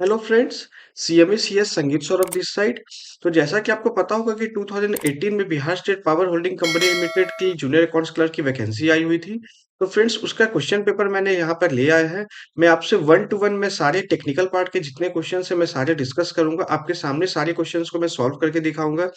Hello friends, CMA CS संगीत Saurabh this side. तो जैसा कि आपको पता होगा कि 2018 में Bihar state power holding company limited की जूनियर अकाउंट्स क्लर्क की वैकेंसी आई हुई थी। तो फ्रेंड्स, उसका क्वेश्चन पेपर मैंने यहाँ पर ले आया है। मैं आपसे वन टू वन में सारे टेक्निकल पार्ट के जितने क्वेश्चन है मैं सारे डिस्कस करूंगा। आपके सामने सारे क्वेश्चंस को मैं सॉल्व करके दिखाऊंगा।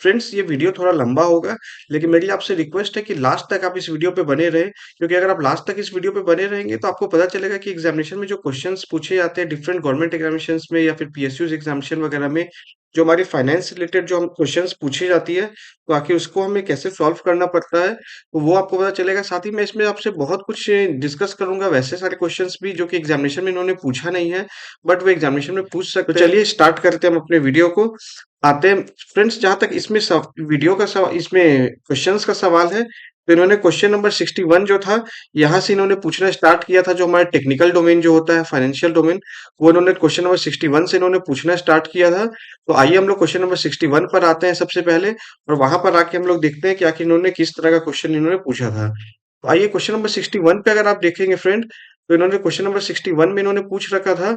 फ्रेंड्स, ये वीडियो थोड़ा लंबा होगा, लेकिन मेरी आपसे रिक्वेस्ट है कि लास्ट तक आप इस वीडियो पे बने रहे, क्योंकि अगर आप लास्ट तक इस वीडियो पे बने रहेंगे तो आपको पता चलेगा कि एग्जामिनेशन में जो क्वेश्चंस पूछे जाते हैं डिफरेंट गवर्नमेंट एग्जामिनेशंस में या फिर पीएसयू एग्जामिनेशन वगैरह में, जो हमारी फाइनेंस रिलेटेड जो हम क्वेश्चंस पूछी जाती है, तो आखिर उसको हमें कैसे सॉल्व करना पड़ता है, तो वो आपको पता चलेगा। साथ ही मैं इसमें आपसे बहुत कुछ डिस्कस करूंगा, वैसे सारे क्वेश्चंस भी जो कि एग्जामिनेशन में इन्होंने पूछा नहीं है, बट वो एग्जामिनेशन में पूछ सकते हैं। तो चलिए स्टार्ट करते हैं हम अपने वीडियो को। आते हैं फ्रेंड्स, जहां तक इसमें वीडियो का सवाल, इसमें क्वेश्चंस का सवाल है, तो इन्होंने क्वेश्चन नंबर 61 जो था, यहाँ से इन्होंने पूछना स्टार्ट किया था। जो हमारा टेक्निकल डोमेन जो होता है, फाइनेंशियल डोमेन, वो इन्होंने क्वेश्चन नंबर 61 से इन्होंने पूछना स्टार्ट किया था। तो आइए हम लोग क्वेश्चन नंबर 61 पर आते हैं सबसे पहले, और वहां पर आके हम लोग देखते हैं कि आखिर इन्होंने किस तरह का क्वेश्चन इन्होंने पूछा था। तो आइए क्वेश्चन नंबर 61 पे अगर आप देखेंगे फ्रेंड, तो इन्होंने क्वेश्चन नंबर 61 में इन्होंने पूछ रखा था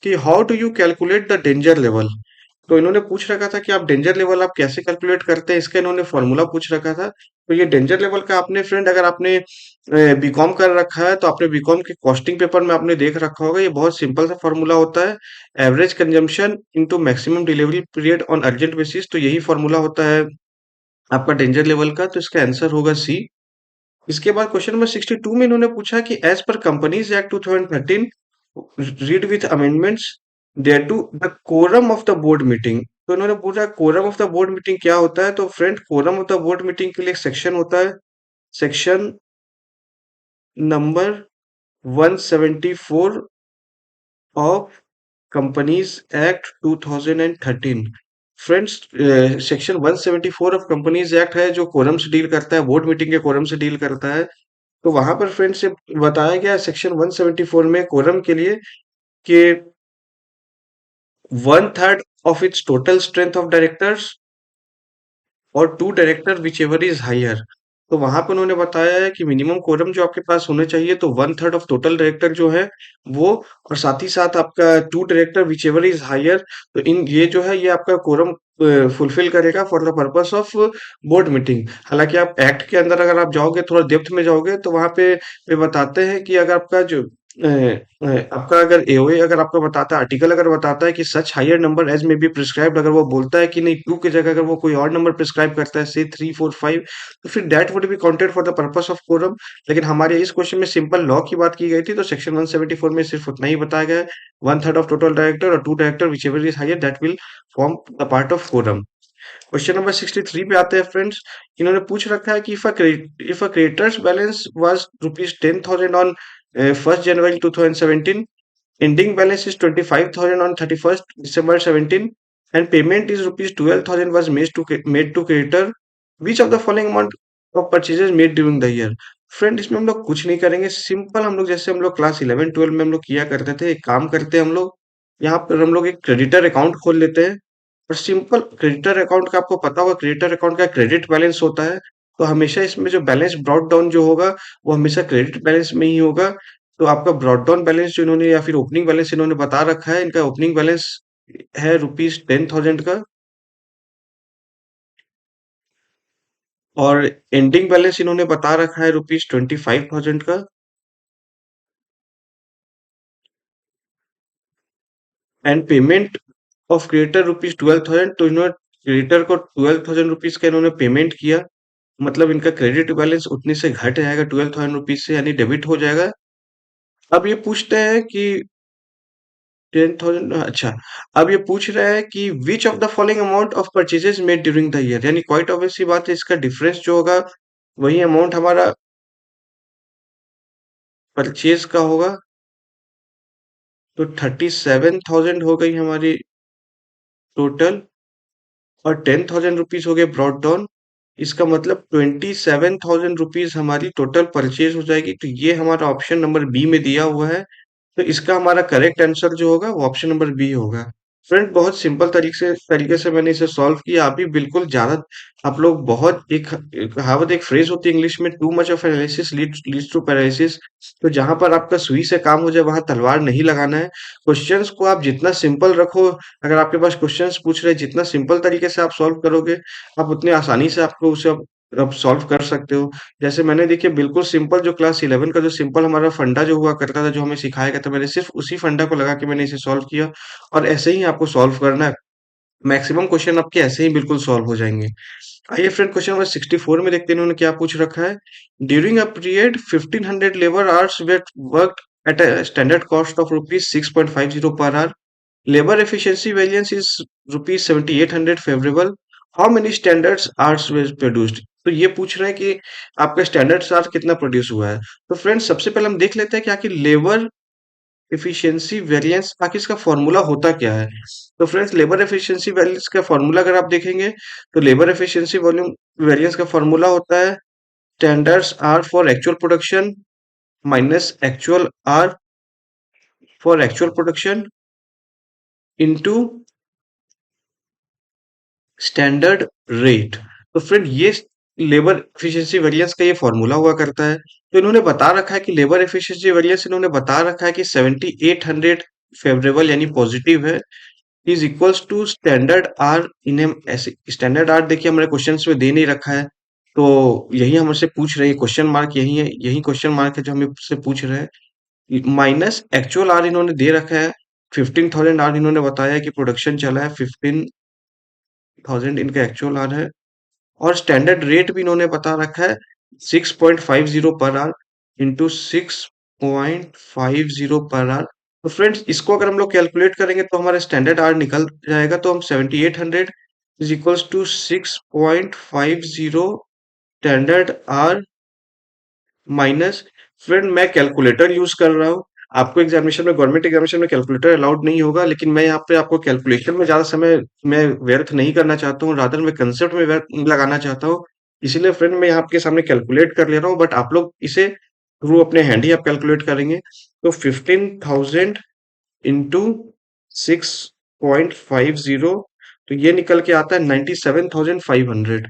कि how do you calculate the danger level. तो इन्होंने पूछ रखा था कि आप डेंजर लेवल आप कैसे कैलकुलेट करते हैं, इसका इन्होंने फॉर्मूला पूछ रखा था। तो ये डेंजर लेवल का आपने फ्रेंड, अगर आपने बीकॉम कर रखा है तो आपने बीकॉम के कॉस्टिंग पेपर में आपने देख रखा होगा। ये बहुत सिंपल सा फॉर्मूला होता है, average consumption into maximum delivery period on urgent basis. तो यही फॉर्मूला होता है आपका डेंजर लेवल का। तो इसका आंसर होगा सी। इसके बाद क्वेश्चन नंबर 62 में इन्होंने पूछा कि as per companies act 2013 read with amendments there to the quorum of the board meeting. तो इन्होंने पूछा quorum of the board meeting क्या होता है। तो friend, quorum of the board meeting के लिए एक सेक्शन होता है, section number 174 of companies act 2013। Friends, section 174 of companies act है जो कोरम से डील करता है, बोर्ड मीटिंग के कोरम से डील करता है। तो वहां पर फ्रेंड से बताया गया सेक्शन 174 में कोरम के लिए कि 1/3 of its total strength of directors or two director whichever is higher. तो वहां पर उन्होंने बताया है कि मिनिमम कोरम जो आपके पास होने चाहिए, तो 1/3 ऑफ टोटल डायरेक्टर जो है वो, और साथ ही साथ आपका two director whichever is higher. तो इन ये जो है ये आपका कोरम फुलफिल करेगा for the purpose of board meeting. हालांकि आप एक्ट के अंदर अगर आप जाओगे, थोड़ा डेप्थ में जाओगे, तो वहां पे वे बताते हैं कि अगर आपका जो आपका अगर एओए अगर आपको बताता है, आर्टिकल अगर बताता है कि सच हायर नंबर एज में बी प्रिस्क्राइब्ड, अगर वो बोलता है कि नहीं टू की जगह अगर वो कोई और नंबर प्रिस्क्राइब करता है, से 3 4 5, तो फिर that would be counted for the purpose of quorum. लेकिन हमारे इस क्वेश्चन में सिंपल लॉ की बात की गई थी, तो सेक्शन 174 में सिर्फ उतना ही बताया गया है, 1/3 ऑफ टोटल डायरेक्टर और two director whichever is higher that will form the part of quorum. Question number 63 पे आते हैं फ्रेंड्स। इन्होंने पूछ रखा है कि if a creditors balance was ₹10,000 on 1st January 2017, ending balance is 25,000 on 31st December 17, and payment is rupees 12,000 was made to creditor. Which of the following amount of purchases made during the year? Friend, इसमें हम लोग कुछ नहीं करेंगे, simple हम लोग जैसे हम लोग क्लास 11 12 में हम लोग किया करते थे, एक काम करते हैं हम लोग, यहाँ पर हम लोग एक क्रेडिटर अकाउंट खोल लेते हैं। और सिंपल क्रेडिटर अकाउंट का आपको पता होगा, क्रेडिटर अकाउंट का क्रेडिट बैलेंस होता है। तो हमेशा इसमें जो बैलेंस ब्रॉट डाउन जो होगा, वो हमेशा क्रेडिट बैलेंस में ही होगा। तो आपका ब्रॉट डाउन बैलेंस जो इन्होंने, या फिर ओपनिंग बैलेंस इन्होंने बता रखा है, इनका ओपनिंग बैलेंस है ₹10,000 का, और एंडिंग बैलेंस इन्होंने बता रखा है ₹25,000 का। And payment of creditor ₹12,000। तो इन्होंने क्रेडिटर को ₹12,000 का इन्होंने पेमेंट किया, मतलब इनका क्रेडिट बैलेंस उतने से घट जाएगा, ₹12,000 से, यानी डेबिट हो जाएगा। अब ये पूछते हैं कि 10,000, अच्छा, अब ये पूछ रहा है कि विच of the following amount of purchases made during the year, यानी क्वाइट ऑब्वियस सी बात है, इसका डिफरेंस जो होगा वही अमाउंट हमारा परचेज का होगा। तो 37,000 हो गई हमारी टोटल, और 10,000 रुपीज हो गए ब्रॉड डाउन। इसका मतलब 27,000 रुपीज हमारी टोटल परचेज हो जाएगी। तो ये हमारा ऑप्शन नंबर बी में दिया हुआ है। तो इसका हमारा करेक्ट आंसर जो होगा वो ऑप्शन नंबर बी होगा। फ्रेंड बहुत सिंपल तरीके से मैंने इसे सॉल्व किया। आप भी बिल्कुल ज़्यादा आप लोग बहुत एक कहावत एक फ्रेज़ होती है इंग्लिश में, too much of analysis leads to paralysis. तो जहाँ पर आपका सुई से काम हो जाए वहाँ तलवार नहीं लगाना है। क्वेश्चंस को आप जितना सिंपल रखो, अगर आपके पास क्वेश्चंस पूछ रहे हैं जितना सिंपल तरीके से आप सॉल्व करोगे, आप उतनी आसानी से आपको उसे आप सॉल्व कर सकते हो। जैसे मैंने देखिए बिल्कुल सिंपल जो क्लास 11 का जो सिंपल हमारा फंडा जो हुआ करता था, जो हमें सिखाया गया था, मैंने सिर्फ़ उसी फंडा को लगा के मैंने इसे सॉल्व किया। और ऐसे ही आपको सॉल्व करना है। मैक्सिमम क्वेश्चन आपके ऐसे ही बिल्कुल सॉल्व हो जाएंगे। आइए फ्रेंड क्वेश्चन नंबर 64 में देखते हैं इन्होंने क्या पूछ रखा है। During a period 1500 labour hours were worked at a standard cost of rupees 6.50 per hour, labour efficiency variance is rupees 7800 favourable, how many standards hours were produced. तो ये पूछ रहे हैं कि आपका स्टैंडर्ड आवर्स कितना प्रोड्यूस हुआ है। तो फ्रेंड्स सबसे पहले हम देख लेते हैं कि आखिर लेबर एफिशिएंसी वेरिएंस आखिर इसका फॉर्मूला होता क्या है। तो फ्रेंड्स लेबर एफिशिएंसी वेरिएंस का फॉर्मूला अगर आप देखेंगे, तो लेबर एफिशिएंसी वॉल्यूम वेरिएंस का फॉर्मूला होता है standards hour for actual production minus actual hour for actual production into standard rate. तो फ्रेंड ये लेबर एफिशिएंसी वेरिएंस का ये फॉर्मूला हुआ करता है। तो इन्होंने बता रखा है कि लेबर एफिशिएंसी वेरिएंस इन्होंने बता रखा है कि 7800 फेवरेबल यानी पॉजिटिव है, is equals to standard hour in एम ऐसे। स्टैंडर्ड आर देखिए हमारे क्वेश्चन में दे नहीं रखा है, तो यही हमसे पूछ रहे हैं, क्वेश्चन मार्क यही है, यही क्वेश्चन मार्क है जो हमें से पूछ रहे हैं। माइनस एक्चुअल आर इन्होंने दे रखा है 15,000 आर, इन्होंने बताया कि प्रोडक्शन चला है 15,000 इनका एक्चुअल आर है। और स्टैंडर्ड रेट भी इन्होंने बता रखा है 6.50 per our into 6.50 per our. तो फ्रेंड्स इसको अगर हम लोग कैलकुलेट करेंगे तो हमारा स्टैंडर्ड आर निकल जाएगा, तो हम 7800 is equals to 6.50 standard hour minus. Friend मैं कैलकुलेटर यूज कर रहा हूँ। आपको एग्जामिनेशन में गवर्नमेंट एग्जामिनेशन में कैलकुलेटर अलाउड नहीं होगा, लेकिन मैं यहाँ पे आपको कैलकुलेशन में ज्यादा समय मैं व्यर्थ नहीं करना चाहता हूँ, रादर मैं कंसेप्ट में व्यर्थ लगाना चाहता हूँ। इसीलिए फ्रेंड मैं यहाँ आपके सामने कैलकुलेट कर ले रहा हूँ, बट आप लोग इसे थ्रू अपने हैंड ही आप कैलकुलेट करेंगे। तो 15,000 इंटू 6.50, तो ये निकल के आता है 97,500।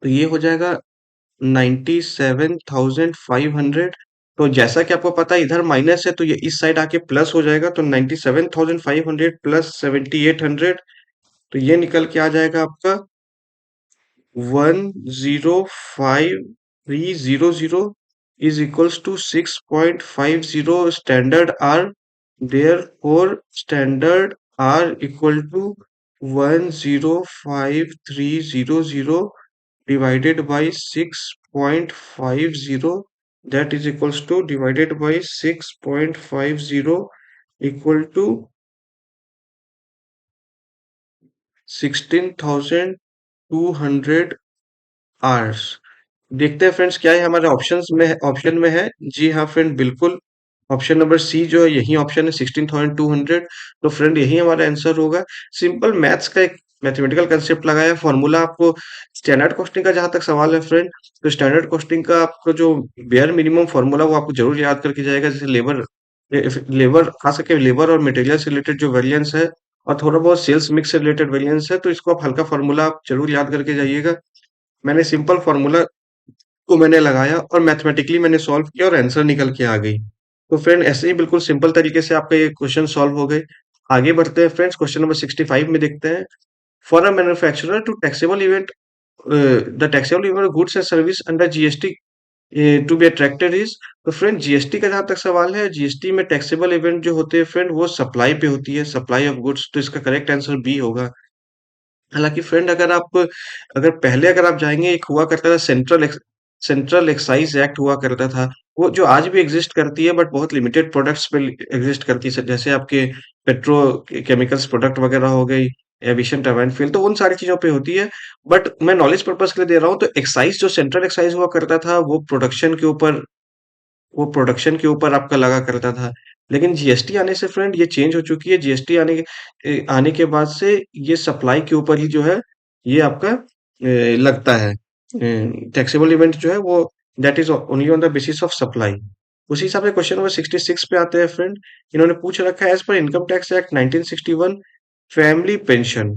तो ये हो जाएगा 97,500। तो जैसा कि आपको पता है इधर माइनस है, तो ये इस साइड आके प्लस हो जाएगा, तो 97,500 प्लस 7,800, तो ये निकल के आ जाएगा आपका 105,300 is equals to 6.50 standard hour. Therefore standard hour equal to 105,300 divided by 6.50, that is equals to divided by 6.50 equal to 16,200 hours. देखते हैं फ्रेंड्स क्या है हमारे ऑप्शन में है। जी हाँ फ्रेंड बिल्कुल, ऑप्शन नंबर सी जो है यही ऑप्शन है 16,200। तो फ्रेंड यही हमारा आंसर होगा। सिंपल मैथ्स का एक मैथमेटिकल कंसेप्ट लगाया, फॉर्मूला आपको स्टैंडर्ड कॉस्टिंग का जहां तक सवाल है फ्रेंड, तो स्टैंडर्ड कॉस्टिंग का आपको जो बेयर मिनिमम फॉर्मूला वो आपको जरूर याद करके जाएगा। जैसे लेबर लेबर खास करके लेबर और मटेरियल से रिलेटेड जो वेरिएंस है, और थोड़ा बहुत सेल्स मिक्स से रिलेटेड वेरिएंस है, तो इसको आप हल्का फॉर्मूला आप जरूर याद करके जाइएगा। मैंने सिंपल फॉर्मूला को मैंने लगाया और मैथमेटिकली मैंने सॉल्व किया और आंसर निकल के आ गई। तो फ्रेंड ऐसे ही बिल्कुल सिंपल तरीके से आपका ये क्वेश्चन सॉल्व हो गए। आगे बढ़ते हैं फ्रेंड्स, क्वेश्चन नंबर 65 में देखते हैं। For a manufacturer to taxable event the taxable event goods and service under GST to be attracted is. तो फ्रेंड जीएसटी का जहां तक सवाल है, जीएसटी में टैक्सेबल इवेंट जो होते हैं फ्रेंड वो सप्लाई पे होती है, सप्लाई ऑफ गुड्स, तो इसका करेक्ट आंसर बी होगा। हालांकि फ्रेंड अगर आप जाएंगे, एक हुआ करता था सेंट्रल एक्साइज एक्ट हुआ करता था, वो जो आज भी एग्जिस्ट करती है बट बहुत लिमिटेड प्रोडक्ट्स पे एग्जिस्ट करती है, जैसे आपके पेट्रो केमिकल्स प्रोडक्ट वगैरह हो गई, एविएशन टरबाइन फ्यूल, तो उन सारी चीजों पे होती है। बट मैं नॉलेज पर्पज के लिए दे रहा हूँ, तो एक्साइज जो सेंट्रल एक्साइज हुआ करता था वो प्रोडक्शन के ऊपर आपका लगा करता था। लेकिन जीएसटी आने से फ्रेंड ये चेंज हो चुकी है। जीएसटी आने के बाद से ये सप्लाई के ऊपर ही जो है ये आपका लगता है। टैक्सेबल इवेंट जो है वो that is only on the basis of supply. उसी हिसाब से क्वेश्चन नंबर 66 पे आते हैं फ्रेंड। इन्होंने पूछ रखा है, as per income tax act 1961 family pension,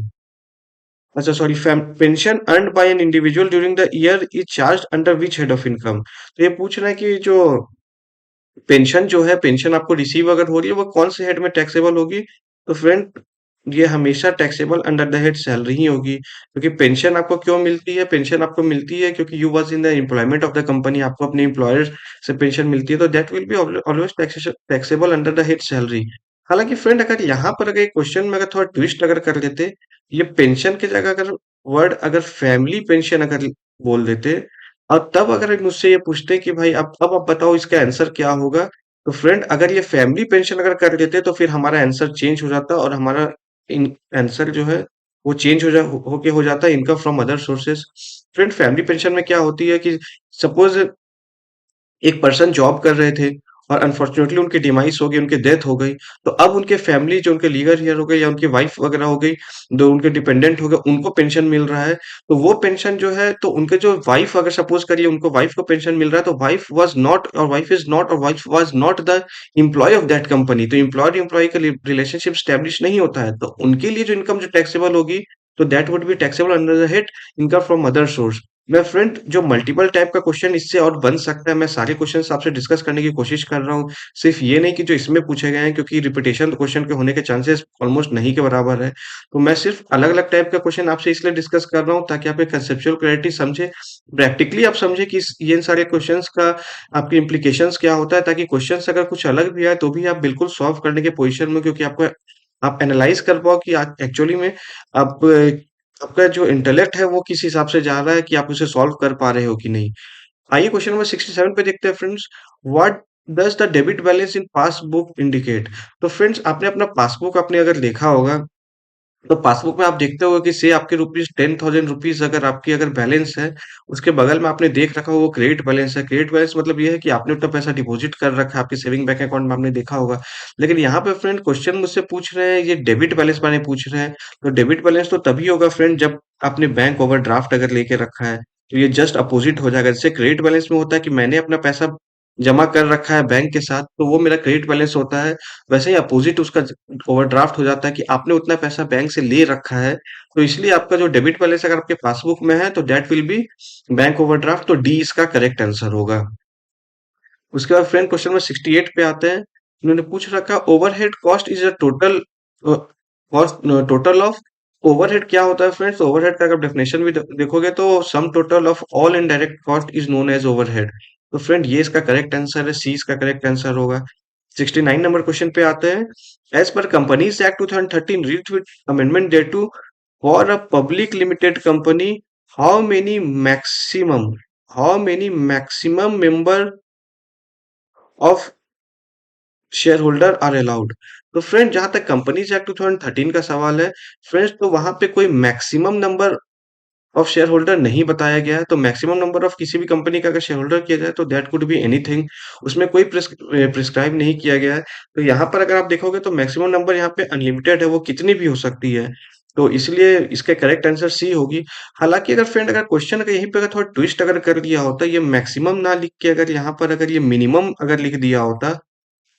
अच्छा sorry, pension earned by an individual during the year is charge under which head of income. तो ये पूछ रहा है कि जो पेंशन जो है, पेंशन आपको रिसीव अगर हो रही है वो कौन से हेड में टैक्सेबल होगी। तो फ्रेंड ये हमेशा taxable under the head salary ही होगी, क्योंकि पेंशन आपको क्यों मिलती है, पेंशन आपको मिलती है क्योंकि you was in the employment of the company, आपको अपने एम्प्लॉयर से पेंशन मिलती है, तो that will be always taxable under the head salary. हालांकि फ्रेंड अगर यहाँ पर अगर क्वेश्चन में अगर थोड़ा ट्विस्ट अगर कर देते, ये पेंशन की जगह अगर वर्ड अगर फैमिली पेंशन अगर बोल देते, और तब अगर मुझसे ये पूछते कि भाई अब आप बताओ इसका आंसर क्या होगा, तो फ्रेंड अगर ये फैमिली पेंशन अगर कर देते तो फिर हमारा आंसर चेंज हो जाता और हमारा इन आंसर जो है वो चेंज होके हो जाता है income from other sources. Friend family pension में क्या होती है कि सपोज एक पर्सन जॉब कर रहे थे और अनफॉर्चुनेटली उनकी डिमाइस हो गई, उनकी डेथ हो गई, तो अब उनके फैमिली जो उनके लीगल हेयर हो गए या उनकी वाइफ वगैरह हो गई, जो उनके डिपेंडेंट हो गए, उनको पेंशन मिल रहा है। तो वो पेंशन जो है, तो उनके जो वाइफ अगर सपोज करिए उनको वाइफ को पेंशन मिल रहा है, तो wife was not or wife is not or wife was not the employ of that company, तो एम्प्लॉयर एम्प्लॉय का रिलेशनशिप स्टैब्लिश नहीं होता है, तो उनके लिए जो इनकम जो टैक्सेबल होगी, तो that would be taxable under the head income from other source. मैं फ्रेंड जो मल्टीपल टाइप का क्वेश्चन इससे और बन सकता है, मैं सारे क्वेश्चंस आपसे डिस्कस करने की कोशिश कर रहा हूँ। सिर्फ ये नहीं कि जो इसमें पूछे गए हैं, क्योंकि रिपीटेशन क्वेश्चन के होने के चांसेस ऑलमोस्ट नहीं के बराबर है। तो मैं सिर्फ अलग-अलग टाइप का क्वेश्चन आपसे इसलिए डिस्कस कर रहा हूँ ताकि आप एक कंसेप्चुअल क्लैरिटी समझे, प्रैक्टिकली आप समझे कि ये इन सारे क्वेश्चंस का आपकी इम्प्लीकेशंस क्या होता है, ताकि क्वेश्चंस अगर कुछ अलग भी आए तो भी आप बिल्कुल सॉल्व करने के पोजीशन में, क्योंकि आपको आप एनालाइज कर पाओ कि एक्चुअली में आप आपका जो इंटेलेक्ट है वो किस हिसाब से जा रहा है कि आप उसे सॉल्व कर पा रहे हो कि नहीं। आइए क्वेश्चन नंबर 67 पे देखते हैं friends. What does the debit balance in passbook indicate. तो फ्रेंड्स आपने अपना पासबुक आपने अगर देखा होगा, तो पासबुक में आप देखते होगे कि से आपके रुपीज 10,000 रुपीज अगर आपकी अगर बैलेंस है, उसके बगल में आपने देख रखा होगा वो क्रेडिट बैलेंस है। क्रेडिट बैलेंस मतलब ये है कि आपने उतना पैसा डिपॉजिट कर रखा है आपके सेविंग बैंक अकाउंट में, आपने देखा होगा। लेकिन यहाँ पे फ्रेंड क्वेश्चन मुझसे पूछ रहे हैं, ये डेबिट बैलेंस माने पूछ रहे हैं। तो डेबिट बैलेंस तो तभी होगा फ्रेंड जब आपने बैंक ओवरड्राफ्ट अगर लेके रखा है, तो ये जस्ट अपोजिट हो जाएगा। जैसे क्रेडिट बैलेंस में होता है कि मैंने अपना पैसा जमा कर रखा है बैंक के साथ, तो वो मेरा क्रेडिट बैलेंस होता है। वैसे ही अपोजिट उसका ओवरड्राफ्ट हो जाता है कि आपने उतना पैसा बैंक से ले रखा है, तो इसलिए आपका जो डेबिट बैलेंस अगर आपके पासबुक में है तो that will B bank overdraft, तो डी इसका करेक्ट आंसर होगा। उसके बाद फ्रेंड क्वेश्चन नंबर 68 पे आते हैं। उन्होंने पूछ रखा, overhead cost is a total cost, total of. Overhead क्या होता है फ्रेंड्स, ओवरहेड का अगर डेफिनेशन भी देखोगे तो sum total of all indirect cost is known as overhead. तो फ्रेंड ये इसका करेक्ट आंसर है, सी इसका करेक्ट आंसर होगा। 69 नंबर क्वेश्चन पे आते हैं। As per companies act 2013 read with amendment date to for a public limited company, how many maximum how many maximum member of share holder are allowed. तो friend जहां तक companies act 2013 का सवाल है friends, तो वहां पे कोई maximum number of share holder नहीं बताया गया है। तो मैक्सिमम नंबर ऑफ किसी भी कंपनी का अगर शेयर होल्डर किया जाए तो दैट कुड बी एनीथिंग, उसमें कोई प्रिस्क्राइब नहीं किया गया है। तो यहाँ पर अगर आप देखोगे तो मैक्सिमम नंबर यहाँ पे अनलिमिटेड है, वो कितनी भी हो सकती है, तो इसलिए इसका करेक्ट आंसर सी होगी। हालांकि अगर फ्रेंड अगर क्वेश्चन अगर यहीं पे अगर थोड़ा ट्विस्ट अगर कर दिया होता, ये मैक्सिमम ना लिख के अगर यहाँ पर अगर ये मिनिमम अगर लिख दिया होता,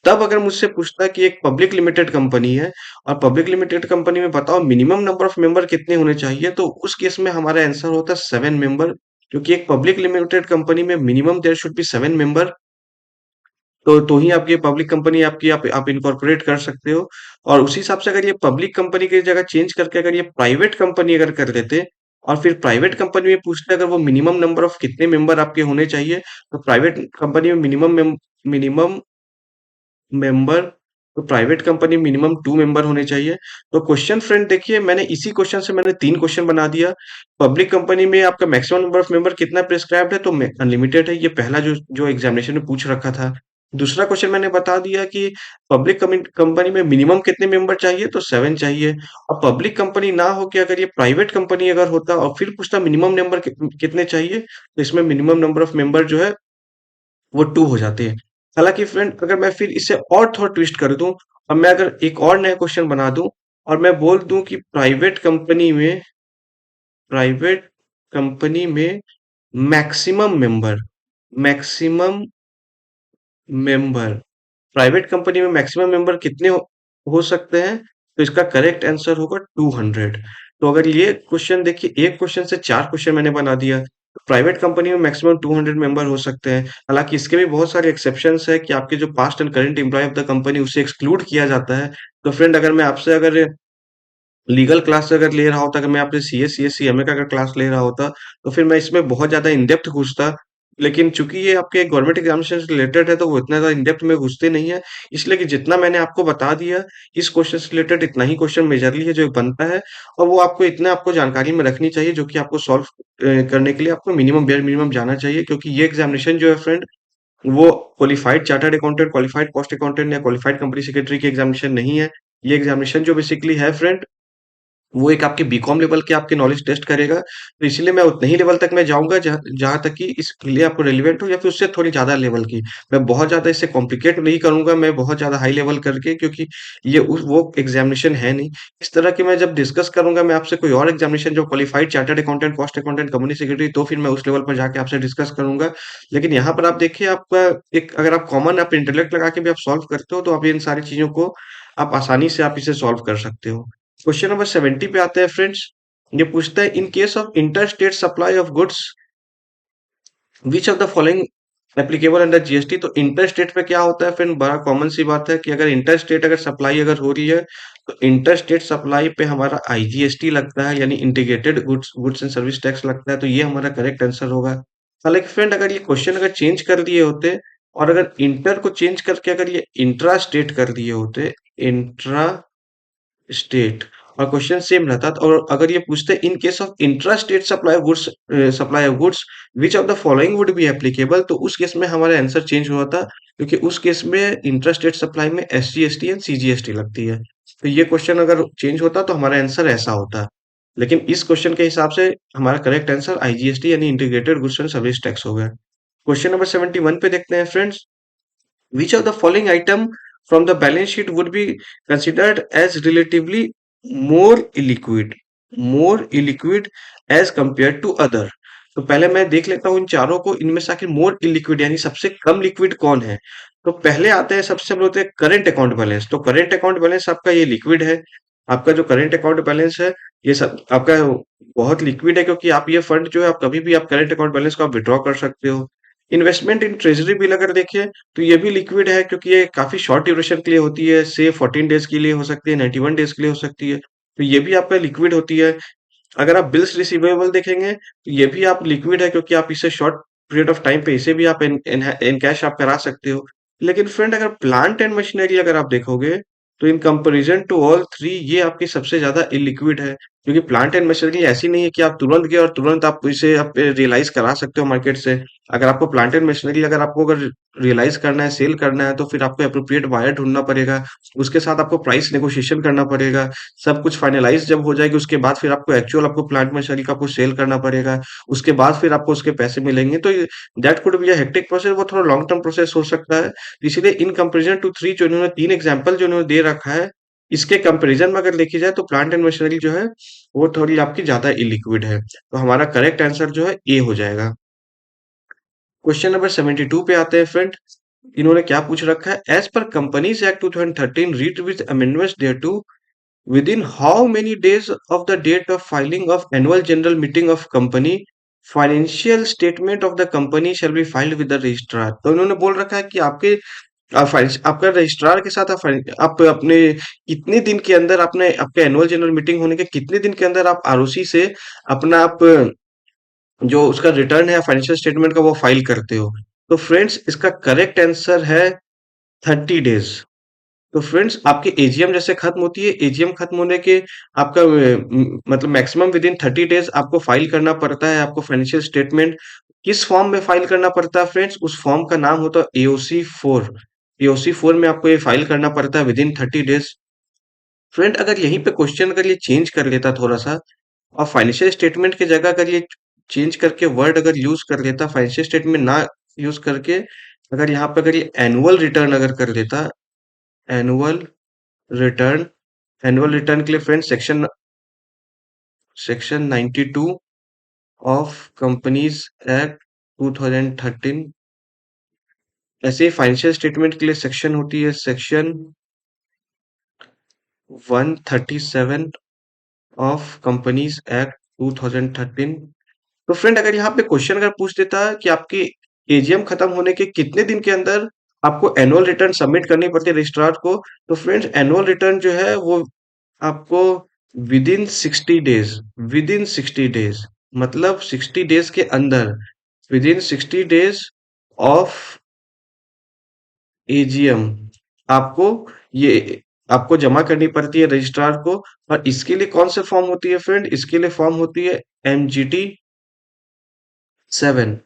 तब अगर मुझसे पूछता कि एक पब्लिक लिमिटेड कंपनी है और पब्लिक लिमिटेड कंपनी में बताओ मिनिमम नंबर ऑफ मेंबर कितने होने चाहिए, तो उस केस में हमारा आंसर होता है 7 मेंबर, क्योंकि एक पब्लिक लिमिटेड कंपनी में minimum there should be 7 member. तो ही आपकी पब्लिक कंपनी आपकी आप इनकॉर्पोरेट कर सकते हो। और उसी हिसाब से अगर ये पब्लिक कंपनी की जगह चेंज करके अगर ये प्राइवेट कंपनी अगर कर देते और फिर प्राइवेट कंपनी में पूछते अगर वो मिनिमम नंबर ऑफ कितने मेंबर आपके होने चाहिए, तो प्राइवेट कंपनी में मिनिमम मेंबर, तो प्राइवेट कंपनी मिनिमम 2 मेंबर होने चाहिए। तो क्वेश्चन फ्रेंड देखिए, मैंने इसी क्वेश्चन से मैंने 3 क्वेश्चन बना दिया। पब्लिक कंपनी में आपका मैक्सिमम नंबर ऑफ मेंबर कितना प्रिस्क्राइब्ड है, तो अनलिमिटेड है, ये पहला जो जो एग्जामिनेशन में पूछ रखा था। दूसरा क्वेश्चन मैंने बता दिया कि पब्लिक कंपनी में मिनिमम कितने मेंबर चाहिए, तो 7 चाहिए। और पब्लिक कंपनी ना हो कि अगर ये प्राइवेट कंपनी अगर होता और फिर पूछता मिनिमम नंबर कितने चाहिए, तो इसमें मिनिमम नंबर ऑफ मेंबर जो है वो 2 हो जाते हैं। हालाँकि फ्रेंड अगर मैं फिर इसे और थोड़ा ट्विस्ट कर दूँ और मैं अगर एक और नया क्वेश्चन बना दूँ और मैं बोल दूँ कि प्राइवेट कंपनी में maximum member maximum member. Private company में मैक्सिमम मेंबर कितने हो सकते हैं? तो इसका करेक्ट आंसर होगा 200। तो अगर ये क्वेश्चन देखिए, एक क्वेश्चन से 4 क्वेश्चन मैंने बना दिया। प्राइवेट कंपनी में मैक्सिमम 200 मेंबर हो सकते हैं। हालाँकि इसके भी बहुत सारे एक्सेप्शंस हैं कि आपके जो past and current employee of the company उसे एक्सक्लूड किया जाता है। तो फ्रेंड अगर मैं आपसे अगर लीगल क्लास अगर ले रहा होता, अगर मैं आपसे सीएस, सीएस, सीएमए का अगर क्लास ले रहा होता, तो फिर मैं इसमें बहुत ज़्यादा इन डेप्थ घुसता। लेकिन चूँकि ये आपके गवर्नमेंट एग्ज़ामिनेशन से रिलेटेड है, तो वो इतना ज़्यादा इन डेप्थ में घुसते नहीं है। इसलिए कि जितना मैंने आपको बता दिया, इस क्वेश्चन से रिलेटेड इतना ही क्वेश्चन मेजरली है जो बनता है, और वो आपको इतना आपको जानकारी में रखनी चाहिए, जो कि आपको सॉल्व करने के लिए आपको मिनिमम बेयर मिनिमम जाना चाहिए। क्योंकि ये एग्ज़ामिनेशन जो है फ्रेंड, वो qualified chartered accountant, qualified cost accountant या क्वालिफाइड कंपनी सेक्रेटरी की एग्ज़ामिनेशन नहीं है। ये एग्ज़ामिनेशन जो बेसिकली है फ्रेंड, वो एक आपके बीकॉम लेवल के आपके नॉलेज टेस्ट करेगा। तो इसीलिए मैं उतने ही लेवल तक मैं जाऊँगा जहाँ जहाँ तक कि इसके लिए आपको रिलेवेंट हो, या फिर उससे थोड़ी ज़्यादा लेवल की। मैं बहुत ज़्यादा इसे कॉम्प्लिकेट नहीं करूँगा, मैं बहुत ज़्यादा हाई लेवल करके, क्योंकि ये उस वो एग्ज़ामिनेशन है नहीं। इस तरह की मैं जब डिस्कस करूँगा मैं आपसे कोई और एग्ज़ामिनेशन जो qualified chartered accountant, cost accountant, company secretary, तो फिर मैं उस लेवल पर जाके आपसे डिस्कस करूँगा। लेकिन यहाँ पर आप देखिए, आपका एक अगर आप कॉमन आप इंटेलेक्ट लगा के भी आप सॉल्व करते हो, तो आप इन सारी चीज़ों को आप आसानी से आप इसे सॉल्व कर सकते हो। क्वेश्चन नंबर 70 पे आते हैं फ्रेंड्स। ये पूछता है, in case of inter state supply of goods, which of the following applicable under GST. तो इंटर स्टेट पे क्या होता है फ्रेंड, बड़ा कॉमन सी बात है कि अगर इंटर स्टेट अगर सप्लाई अगर हो रही है, तो इंटर स्टेट सप्लाई पे हमारा आईजीएसटी लगता है, यानी integrated goods goods and service tax लगता है। तो ये हमारा करेक्ट आंसर होगा। हालांकि फ्रेंड अगर ये क्वेश्चन अगर चेंज कर दिए होते, और अगर इंटर को चेंज करके अगर ये इंट्रा स्टेट कर दिए होते, इंट्रा स्टेट, और क्वेश्चन सेम रहता, और अगर ये पूछते in case of intra state supply of goods which of the following would be applicable, तो उस केस में हमारा आंसर चेंज हुआ था, क्योंकि उस केस में इंट्रा स्टेट सप्लाई में एसजीएसटी एंड सीजीएसटी लगती है। तो ये क्वेश्चन अगर चेंज होता तो हमारा आंसर ऐसा होता। लेकिन इस क्वेश्चन के हिसाब से हमारा करेक्ट आंसर आईजीएसटी यानी integrated goods and service tax हो गया। क्वेश्चन नंबर 71 पे देखते हैं friends. Which of the following item from the balance sheet would be considered as relatively more illiquid, more illiquid as compared to other? तो पहले मैं देख लेता हूँ इन चारों को, इनमें से आखिर मोर इलिक्विड यानी सबसे कम लिक्विड कौन है। तो पहले आते हैं, सबसे पहले होते हैं करंट अकाउंट बैलेंस। तो करंट अकाउंट बैलेंस आपका ये लिक्विड है। आपका जो करंट अकाउंट बैलेंस है, ये सब आपका बहुत लिक्विड है, क्योंकि आप ये फंड जो है आप कभी भी आप करंट अकाउंट बैलेंस को आप विड्रॉ कर सकते हो। इन्वेस्टमेंट इन ट्रेजरी बिल अगर देखें, तो ये भी लिक्विड है, क्योंकि ये काफी शॉर्ट ड्यूरेशन के लिए होती है, से 14 डेज के लिए हो सकती है, 91 डेज के लिए हो सकती है। तो ये भी आपका लिक्विड होती है। अगर आप बिल्स रिसीवेबल देखेंगे, तो ये भी आप लिक्विड है, क्योंकि आप इसे शॉर्ट पीरियड ऑफ टाइम पे इसे भी आप इन कैश आप करा सकते हो। लेकिन फ्रेंड अगर प्लांट एंड मशीनरी अगर आप देखोगे, तो in comparison to all three ये आपकी सबसे ज्यादा इलिक्विड है। क्योंकि प्लांट एंड मशीनरी ऐसी नहीं है कि आप तुरंत गए और तुरंत आप इसे आप रियलाइज करा सकते हो मार्केट से। अगर आपको प्लांट एंड मशीनरी अगर आपको अगर रियलाइज करना है, सेल करना है, तो फिर आपको एप्रोप्रिएट बायर ढूंढना पड़ेगा। उसके साथ आपको प्राइस नेगोशिएशन करना पड़ेगा। सब कुछ फाइनलाइज जब हो जाएगी, उसके बाद फिर आपको एक्चुअल आपको प्लांट मशीनरी का आपको सेल करना पड़ेगा। उसके बाद फिर आपको उसके पैसे मिलेंगे। तो that could be a hectic process, वो थोड़ा लॉन्ग टर्म प्रोसेस हो सकता है। इसीलिए इन कंपेरिजन टू थ्री, जो इन्होंने तीन एग्जाम्पल जो इन्होंने दे रखा है, इसके कंपैरिजन में अगर देखी जाए, तो प्लांट एंड मशीनरी जो है वो थोड़ी आपकी ज्यादा इलिक्विड है। तो हमारा करेक्ट आंसर जो है ए हो जाएगा। क्वेश्चन नंबर 72 पे आते हैं फ्रेंड। इन्होंने क्या पूछ रखा है, as per companies act 2013 read with amendments thereto, within how many days of the date of filing of annual general meeting of company, financial statement of the company shall be filed with the registrar। तो इन्होंने बोल रखा है कि आपका registrar के साथ आप अपने कितने दिन के अंदर, अपने आपके एनुअल जनरल मीटिंग होने के कितने दिन के अंदर आप आरओसी से अपना आप जो उसका रिटर्न है फाइनेंशियल स्टेटमेंट का वो फाइल करते हो। तो फ्रेंड्स इसका करेक्ट आंसर है 30 डेज। तो फ्रेंड्स आपकी एजीएम जैसे खत्म होती है, एजीएम खत्म होने के आपका मतलब मैक्सिमम विद इन 30 डेज आपको फाइल करना पड़ता है आपको फाइनेंशियल स्टेटमेंट। किस फॉर्म में फाइल करना पड़ता है फ्रेंड्स, उस फॉर्म का नाम होता है एओसी 4। एओसी 4 में आपको ये फाइल करना पड़ता है विद इन 30 डेज। फ्रेंड अगर यहीं पे क्वेश्चन अगर ये चेंज कर लेता थोड़ा सा, और फाइनेंशियल स्टेटमेंट की जगह अगर ये चेंज करके वर्ड अगर यूज कर लेता, फाइनेंशियल स्टेटमेंट ना यूज करके, अगर यहाँ पे अगर ये एनुअल रिटर्न अगर कर देता, एनुअल रिटर्न, एनुअल रिटर्न के लिए friend section 92 of companies act 2013 ऐसे ही फाइनेंशियल स्टेटमेंट के लिए सेक्शन होती है सेक्शन 137 ऑफ कंपनीज एक्ट 2013। तो फ्रेंड अगर यहाँ पे क्वेश्चन अगर पूछ देता कि आपकी एजीएम खत्म होने के कितने दिन के अंदर आपको एनुअल रिटर्न सबमिट करनी पड़ती है रजिस्ट्रार को, तो फ्रेंड्स एनुअल रिटर्न जो है वो आपको विद इन 60 डेज, मतलब 60 डेज के अंदर, with in 60 days of AGM आपको ये आपको जमा करनी पड़ती है रजिस्ट्रार को। और इसके लिए कौन से फॉर्म होती है फ्रेंड, इसके लिए फॉर्म होती है MGT 7।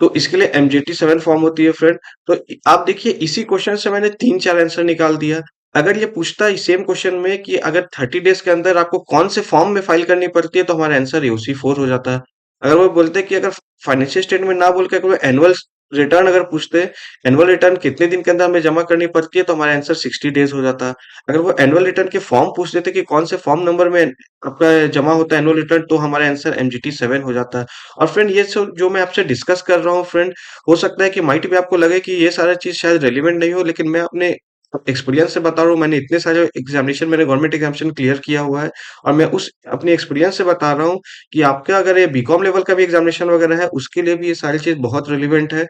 तो इसके लिए MGT 7 फॉर्म होती है फ्रेंड। तो आप देखिए इसी क्वेश्चन से मैंने 3-4 आंसर निकाल दिया। अगर ये पूछता है सेम क्वेश्चन में कि अगर 30 डेज के अंदर आपको कौन से फॉर्म में फाइल करनी पड़ती है, तो हमारा आंसर AOC 4 हो जाता है। अगर वो बोलते हैं कि अगर फाइनेंशियल स्टेटमेंट ना बोल के अगर वो एनुअल रिटर्न अगर पूछते हैं, एनुअल रिटर्न कितने दिन के अंदर हमें जमा करनी पड़ती है, तो हमारा आंसर 60 डेज हो जाता है। अगर वो एनुअल रिटर्न के फॉर्म पूछ देते कि कौन से फॉर्म नंबर में आपका जमा होता है एनुअल रिटर्न, तो हमारा आंसर MGT 7 हो जाता है। और फ्रेंड ये सब जो मैं आपसे डिस्कस कर रहा हूँ फ्रेंड, हो सकता है कि माइट भी आपको लगे कि ये सारा चीज शायद रेलिवेंट नहीं हो, लेकिन मैं अपने एक्सपीरियंस से बता रहा हूँ। मैंने इतने सारे एग्जामिनेशन, मैंने गवर्नमेंट एग्जामिनेशन क्लियर किया हुआ है, और मैं उस अपने एक्सपीरियंस से बता रहा हूँ कि आपका अगर ये बीकॉम लेवल का भी एग्जामिनेशन वगैरह है, उसके लिए भी ये सारी चीज बहुत रेलिवेंट है।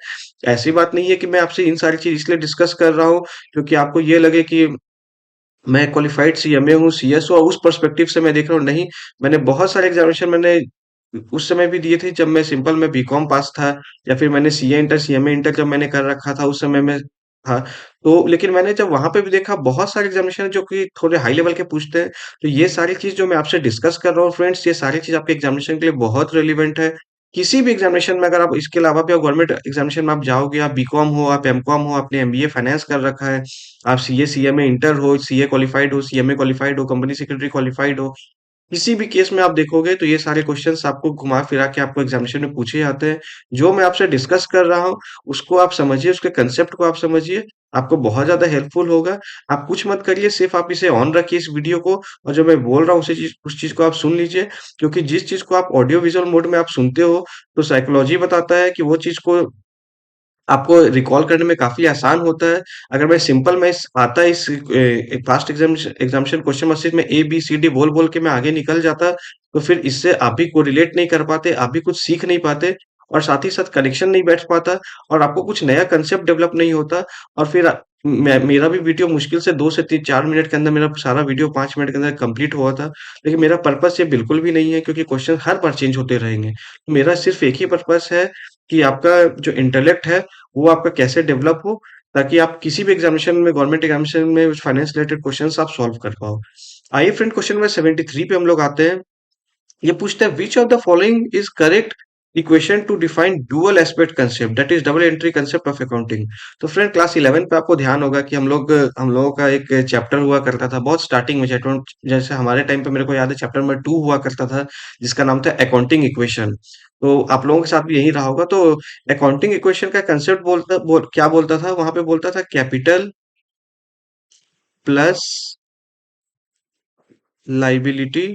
ऐसी बात नहीं है कि मैं आपसे इन सारी चीज इसलिए डिस्कस कर रहा हूँ क्योंकि आपको ये लगे कि मैं क्वालिफाइड सीएमए हूँ, सीएस हूँ, और उस पर्सपेक्टिव से मैं देख रहा हूँ। नहीं, मैंने बहुत सारे एग्जामिनेशन मैंने उस समय भी दिए थे जब मैं सिंपल मैं बीकॉम पास था, या फिर मैंने सीए इंटर सीएमए इंटर जब मैंने कर रखा था उस समय में था। तो लेकिन मैंने जब वहां पे भी देखा बहुत सारे एग्जामिनेशन जो कि थोड़े हाई लेवल के पूछते हैं। तो ये सारी चीज जो मैं आपसे डिस्कस कर रहा हूँ फ्रेंड्स, ये सारी चीज आपके एग्जामिनेशन के लिए बहुत रेलिवेंट है। किसी भी एग्जामिनेशन में अगर आप इसके अलावा भी गवर्नमेंट एग्जामिनेशन में आप जाओगे, आप बीकॉम हो, आप एमकॉम हो, आपने एमबीए फाइनेंस कर रखा है, आप सीए सीएमए इंटर हो, सीए क्वालिफाइड हो, सीएमए क्वालिफाइड हो, कंपनी सेक्रेटरी क्वालिफाइड हो, किसी भी केस में आप देखोगे तो ये सारे क्वेश्चंस आपको घुमा फिरा के आपको एग्जामिनेशन में पूछे जाते हैं। जो मैं आपसे डिस्कस कर रहा हूँ उसको आप समझिए, उसके कंसेप्ट को आप समझिए, आपको बहुत ज्यादा हेल्पफुल होगा। आप कुछ मत करिए, सिर्फ आप इसे ऑन रखिए इस वीडियो को, और जो मैं बोल रहा हूँ उस चीज को आप सुन लीजिए। क्योंकि जिस चीज को आप ऑडियो विजुअल मोड में आप सुनते हो, तो साइकोलॉजी बताता है कि वो चीज को आपको रिकॉल करने में काफ़ी आसान होता है। अगर मैं सिंपल मैं इस आता है इस पास्ट एग्जामिनेशन क्वेश्चन मशीन में ABCD बोल-बोल के मैं आगे निकल जाता, तो फिर इससे आप भी कोरिलेट नहीं कर पाते, आप भी कुछ सीख नहीं पाते, और साथ ही साथ कनेक्शन नहीं बैठ पाता, और आपको कुछ नया कंसेप्ट डेवलप नहीं होता। और फिर मेरा भी वीडियो मुश्किल से 2 से 3 4 मिनट के अंदर मेरा सारा वीडियो 5 मिनट के अंदर कंप्लीट हुआ था। लेकिन मेरा पर्पस ये बिल्कुल भी नहीं है, क्योंकि क्वेश्चन हर बार चेंज होते रहेंगे। मेरा सिर्फ एक ही पर्पस है कि आपका जो इंटेलेक्ट है वो आपका कैसे डेवलप हो, ताकि आप किसी भी एग्जामिनेशन में, गवर्नमेंट एग्जामिनेशन में फाइनेंस रिलेटेड क्वेश्चंस आप सॉल्व कर पाओ। आइए फ्रेंड क्वेश्चन नंबर 73 पे हम लोग आते हैं। ये पूछता है विच of the following is correct equation two define dual aspect concept, that is double entry concept of accounting. तो फ्रेंड क्लास 11 पे आपको ध्यान होगा कि हम लोगों का एक चैप्टर हुआ करता था बहुत स्टार्टिंग में, जैसे हमारे टाइम पे मेरे को याद है चैप्टर नंबर 2 हुआ करता था, जिसका नाम था अकाउंटिंग इक्वेशन। तो आप लोगों के साथ भी यही रहा होगा। तो अकाउंटिंग इक्वेशन का कंसेप्ट क्या बोलता था वहां पे, बोलता था capital plus liability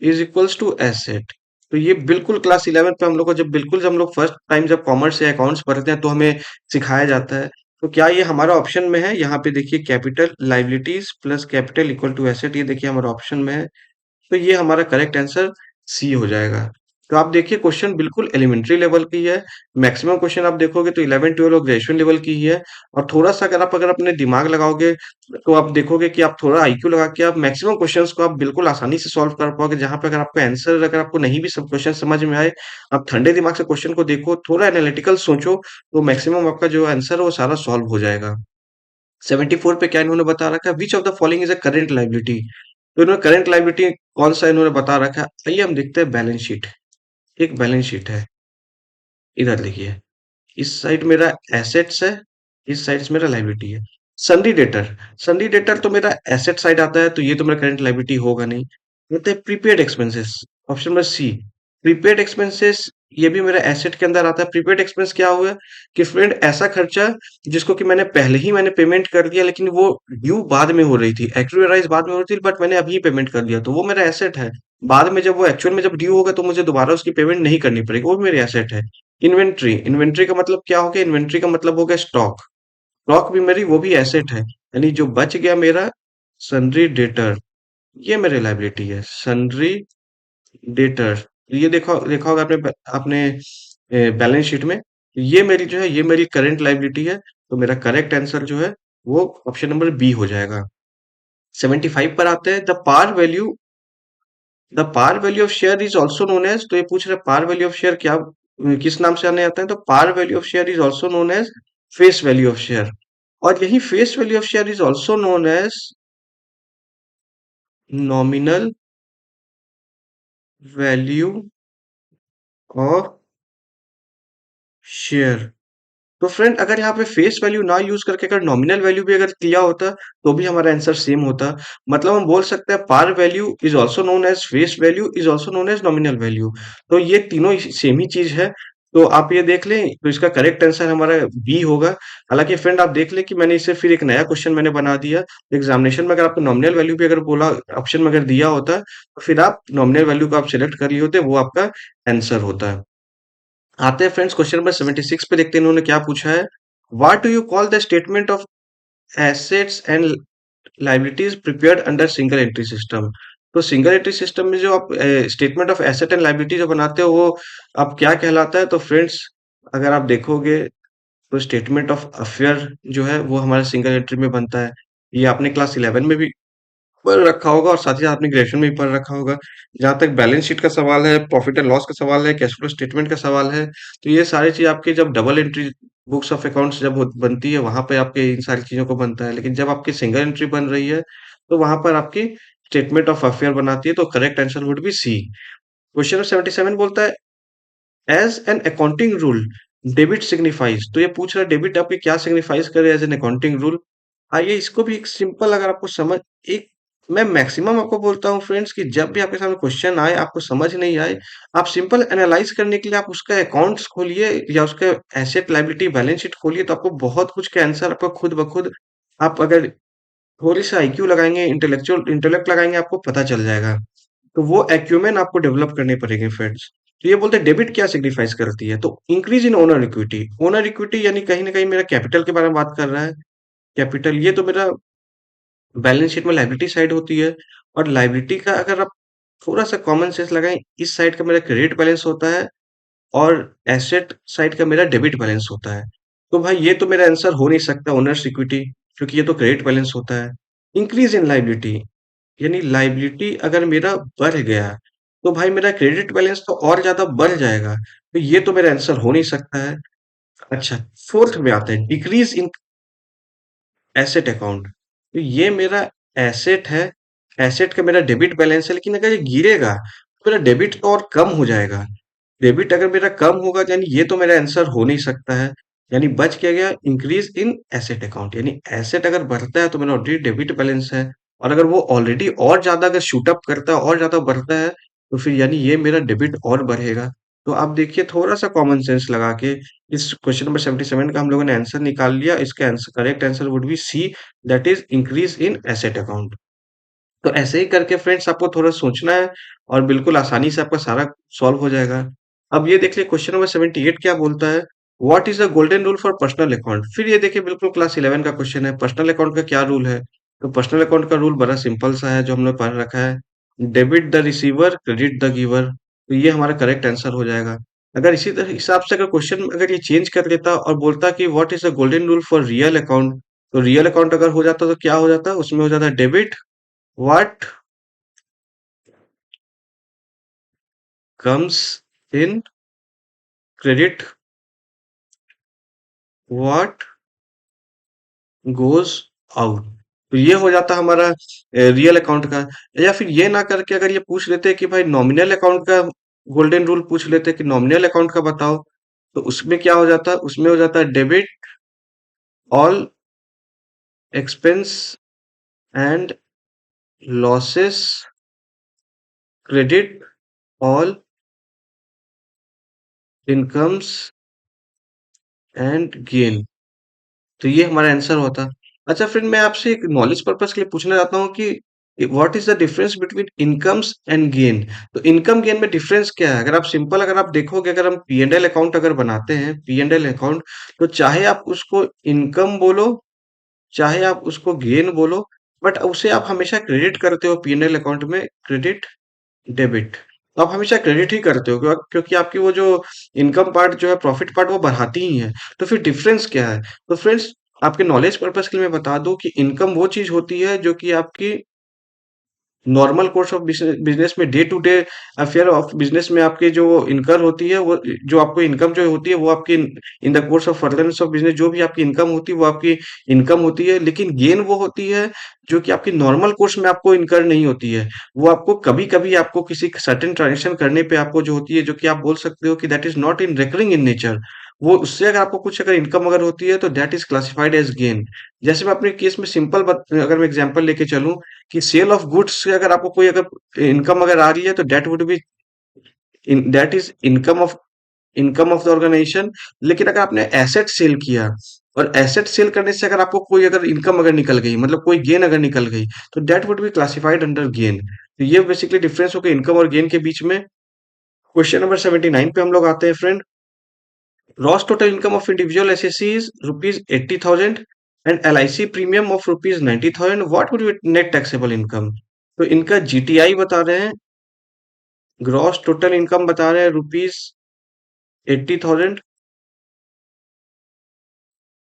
is equals to asset. तो ये बिल्कुल क्लास 11 पे हम लोग को जब हम लोग फर्स्ट टाइम जब कॉमर्स या अकाउंट्स पढ़ते हैं तो हमें सिखाया जाता है। तो क्या ये हमारा ऑप्शन में है, यहाँ पे देखिए capital liabilities plus capital equal to asset, ये देखिए हमारा ऑप्शन में है। तो ये हमारा करेक्ट आंसर सी हो जाएगा। तो आप देखिए क्वेश्चन बिल्कुल एलिमेंट्री लेवल की है। मैक्सिमम क्वेश्चन आप देखोगे तो 11 12 और ग्रेजुएशन लेवल की ही है। और थोड़ा सा अगर अपने दिमाग लगाओगे तो आप देखोगे कि आप थोड़ा आईक्यू लगा के आप मैक्सिमम क्वेश्चंस को आप बिल्कुल आसानी से सॉल्व कर पाओगे। जहां पे अगर आपको आंसर, अगर आपको नहीं भी सब क्वेश्चन समझ में आए, आप ठंडे दिमाग से क्वेश्चन को देखो, थोड़ा एनालिटिकल सोचो, तो मैक्सिमम आपका जो आंसर है वो सारा सॉल्व हो जाएगा। 74 पे क्या इन्होंने बता रखा है, विच of the following is a current liability. तो इन्होंने करंट लाइबिलिटी कौन सा इन्होंने बता रखा है, आइए हम देखते हैं बैलेंस शीट। एक बैलेंस शीट है, इधर देखिए, इस साइड मेरा एसेट्स है, इस साइड मेरा लाइबिलिटी है। सन्डी डेटर, सन्डी डेटर तो मेरा एसेट साइड आता है, तो ये तो मेरा करंट लाइबिलिटी होगा नहीं। कहते हैं prepaid expenses, option number C, prepaid expenses, ये भी मेरा एसेट के अंदर आता है। प्रीपेड एक्सपेंस क्या हुआ कि फ्रेंड ऐसा खर्चा जिसको कि मैंने पेमेंट कर दिया, लेकिन वो ड्यू बाद में हो रही थी, एक्चुअलाइज बाद में हो रही थी, बट मैंने अभी पेमेंट कर दिया, तो वो मेरा एसेट है। बाद में जब वो एक्चुअल में जब ड्यू होगा तो मुझे दोबारा उसकी पेमेंट नहीं करनी पड़ेगी, वो भी मेरे एसेट है। इन्वेंट्री, इन्वेंट्री का मतलब क्या हो गया? इन्वेंट्री का मतलब हो गया स्टॉक। स्टॉक भी मेरी वो भी एसेट है, यानी जो बच गया मेरा सन्ड्री डेटर, ये मेरी लायबिलिटी है, सन्ड्री डेटर। ये देखा देखा होगा आपने आपने बैलेंस शीट में, ये मेरी जो है ये मेरी करंट लायबिलिटी है। तो मेरा करेक्ट आंसर जो है वो ऑप्शन नंबर बी हो जाएगा। 75 पर आते हैं, the par value of share is also known as. तो ये पूछ रहे पार वैल्यू ऑफ शेयर क्या किस नाम से आने आता है? तो par value of share is also known as face value of share. और यही face value of share is also known as nominal value of share. तो फ्रेंड अगर यहाँ पे फेस वैल्यू ना यूज करके अगर नॉमिनल वैल्यू भी अगर किया होता तो भी हमारा आंसर सेम होता। मतलब हम बोल सकते हैं par value is also known as face value is also known as nominal value. तो ये तीनों सेम ही चीज है। तो आप ये देख लें, तो इसका करेक्ट आंसर हमारा बी होगा। हालांकि फ्रेंड आप देख लें कि मैंने इसे फिर एक नया क्वेश्चन मैंने बना दिया। एग्जामिनेशन में अगर आपको नॉमिनल वैल्यू भी अगर बोला ऑप्शन में अगर दिया होता तो फिर आप नॉमिनल वैल्यू को आप सिलेक्ट कर लिए होते, वो आपका आंसर होता है। आते हैं फ्रेंड्स क्वेश्चन नंबर 76 पे, देखते हैं इन्होंने क्या पूछा है। What do you call the statement of assets and liabilities prepared under single entry system? तो सिंगल एंट्री सिस्टम में जो आप statement of asset and liability जो बनाते हो वो अब क्या कहलाता है? तो फ्रेंड्स अगर आप देखोगे तो स्टेटमेंट ऑफ अफेयर जो है वो हमारे सिंगल एंट्री में बनता है। ये आपने क्लास 11 में भी पढ़ रखा होगा और साथ ही साथ आपने ग्रेजुएशन में भी पढ़ रखा होगा। जहाँ तक बैलेंस शीट का सवाल है, प्रॉफिट एंड लॉस का सवाल है, कैश फ्लो स्टेटमेंट का सवाल है, तो ये सारी चीज़ आपकी जब double entry books of accounts जब बनती है वहां पे आपके इन सारी चीजों को बनता है। लेकिन जब आपकी सिंगल एंट्री बन रही है तो वहां पर आपकी स्टेटमेंट ऑफ अफेयर बनाती है। तो correct answer would be C. Question number 77 बोलता है as an accounting rule debit signifies. तो ये पूछ रहा है डेबिट आपके क्या सिग्निफाइज करे एज एन अकाउंटिंग रूल। आइए इसको भी एक सिंपल अगर आपको समझ एक मैं मैक्सिमम आपको बोलता हूँ फ्रेंड्स कि जब भी आपके सामने क्वेश्चन आए आपको समझ नहीं आए, आप सिंपल एनालाइज करने के लिए आप उसका अकाउंट्स खोलिए या उसका एसेट लायबिलिटी बैलेंस शीट खोलिए, तो आपको बहुत कुछ के आंसर आपको खुद ब खुद, आप अगर थोड़ी सा आईक्यू लगाएंगे, इंटेलेक्चुअल इंटेलेक्ट लगाएंगे, आपको पता चल जाएगा। तो वो एक्यूमेन आपको डेवलप करने पड़ेंगे फ्रेंड्स। तो ये बोलते हैं डेबिट क्या सिग्निफाइज करती है? तो increase in owner equity. Owner equity यानी कहीं ना कहीं मेरा कैपिटल के बारे में बात कर रहा है। कैपिटल ये तो मेरा बैलेंस शीट में लायबिलिटी साइड होती है। और लायबिलिटी का अगर आप थोड़ा सा कॉमन सेंस लगाएं, इस साइड का मेरा क्रेडिट बैलेंस होता है और एसेट साइड का मेरा डेबिट बैलेंस होता है। तो भाई ये तो मेरा आंसर हो नहीं सकता ओनर्स इक्विटी, क्योंकि ये तो क्रेडिट बैलेंस होता है। इंक्रीज इन लायबिलिटी यानी लायबिलिटी अगर मेरा बढ़ गया तो भाई मेरा क्रेडिट बैलेंस तो और ज्यादा बढ़ जाएगा। तो ये तो मेरा आंसर हो नहीं सकता है। अच्छा, फोर्थ में आते हैं डिक्रीज इन एसेट अकाउंट। तो ये मेरा एसेट है, एसेट का मेरा डेबिट बैलेंस है, लेकिन अगर ये गिरेगा तो मेरा डेबिट तो और कम हो जाएगा। डेबिट अगर मेरा कम होगा यानी ये तो मेरा आंसर हो नहीं सकता है। यानी बच क्या गया? इंक्रीज इन एसेट अकाउंट, यानी एसेट अगर बढ़ता है तो मेरा ऑलरेडी डेबिट बैलेंस है, और अगर वो ऑलरेडी और ज्यादा अगर शूट अप करता है और ज्यादा बढ़ता है तो फिर यानी ये मेरा डेबिट और बढ़ेगा। तो आप देखिए थोड़ा सा कॉमन सेंस लगा के इस क्वेश्चन नंबर 77 का हम लोगों ने आंसर निकाल लिया। इसका answer correct answer would be C, that is increase in asset account. तो ऐसे ही करके फ्रेंड्स आपको थोड़ा सोचना है और बिल्कुल आसानी से आपका सारा सॉल्व हो जाएगा। अब ये देखिए क्वेश्चन नंबर 78 क्या बोलता है, what is the golden rule for personal account. फिर ये देखिए बिल्कुल क्लास 11 का क्वेश्चन है, पर्सनल अकाउंट का क्या रूल है? तो पर्सनल अकाउंट का रूल बड़ा सिंपल सा है जो हमने पढ़ रखा है, debit the receiver credit the giver. तो ये हमारा करेक्ट आंसर हो जाएगा। अगर इसी तरह हिसाब से अगर क्वेश्चन अगर ये चेंज कर देता और बोलता कि what is the golden rule for real account, तो रियल अकाउंट अगर हो जाता तो क्या हो जाता? उसमें हो जाता debit what comes in credit what goes out। तो ये हो जाता हमारा रियल अकाउंट का। या फिर ये ना करके अगर ये पूछ लेते कि भाई नॉमिनल अकाउंट का गोल्डन रूल पूछ लेते कि नॉमिनल अकाउंट का बताओ, तो उसमें क्या हो जाता? उसमें हो जाता है debit all expense and losses credit all incomes and gain. तो ये हमारा आंसर होता। अच्छा फ्रेंड मैं आपसे एक नॉलेज पर्पस के लिए पूछना चाहता हूँ कि what is the difference between incomes and gain. तो इनकम गेन में डिफरेंस क्या है? अगर आप देखोगे, अगर हम पी एंड एल अकाउंट अगर बनाते हैं, पी एंड एल अकाउंट, तो चाहे आप उसको इनकम बोलो, चाहे आप उसको गेन बोलो, बट उसे आप हमेशा क्रेडिट करते हो पी एंड एल अकाउंट में, क्रेडिट डेबिट। तो आप हमेशा क्रेडिट ही करते हो, क्योंकि आपकी वो जो इनकम पार्ट जो है, प्रॉफिट पार्ट, वो बढ़ाती ही है। तो फिर डिफरेंस क्या है? तो फ्रेंड्स, आपके नॉलेज पर्पस के लिए मैं बता दूं कि इनकम वो चीज होती है जो कि आपकी नॉर्मल कोर्स ऑफ बिजनेस में, day to day affair of business में आपके जो इनकम होती है, वो जो आपको इनकम जो होती है, वो आपकी in the course of furtherance of business जो भी आपकी इनकम होती है, वो आपकी इनकम होती है। लेकिन गेन वो होती है जो कि आपकी नॉर्मल कोर्स में आपको इनकर नहीं होती है। वो आपको कभी कभी आपको किसी सर्टेन ट्रांजेक्शन करने पे आपको जो होती है, जो कि आप बोल सकते हो कि that is not in recurring in nature, वो उससे अगर आपको कुछ अगर इनकम अगर होती है, तो that is classified as gain. जैसे मैं अपने केस में सिंपल अगर मैं एग्जांपल लेके चलूं, कि सेल ऑफ गुड्स से अगर आपको कोई अगर इनकम अगर आ रही है, तो that would be that is income of the organisation. लेकिन अगर आपने एसेट सेल किया, और एसेट सेल करने से अगर आपको कोई अगर इनकम अगर निकल गई, मतलब कोई गेन अगर निकल गई, तो that would be classified under gain. तो ये बेसिकली डिफरेंस हो गया इनकम और गेन के बीच में। क्वेश्चन नंबर 79 पे हम लोग आते हैं friend. Gross total income of individual SSC is rupees 80,000 and LIC premium of rupees 90,000. What would be net taxable income? तो इनका जीटीआई बता रहे हैं, ग्रॉस टोटल इनकम बता रहे हैं रुपीज 80,000,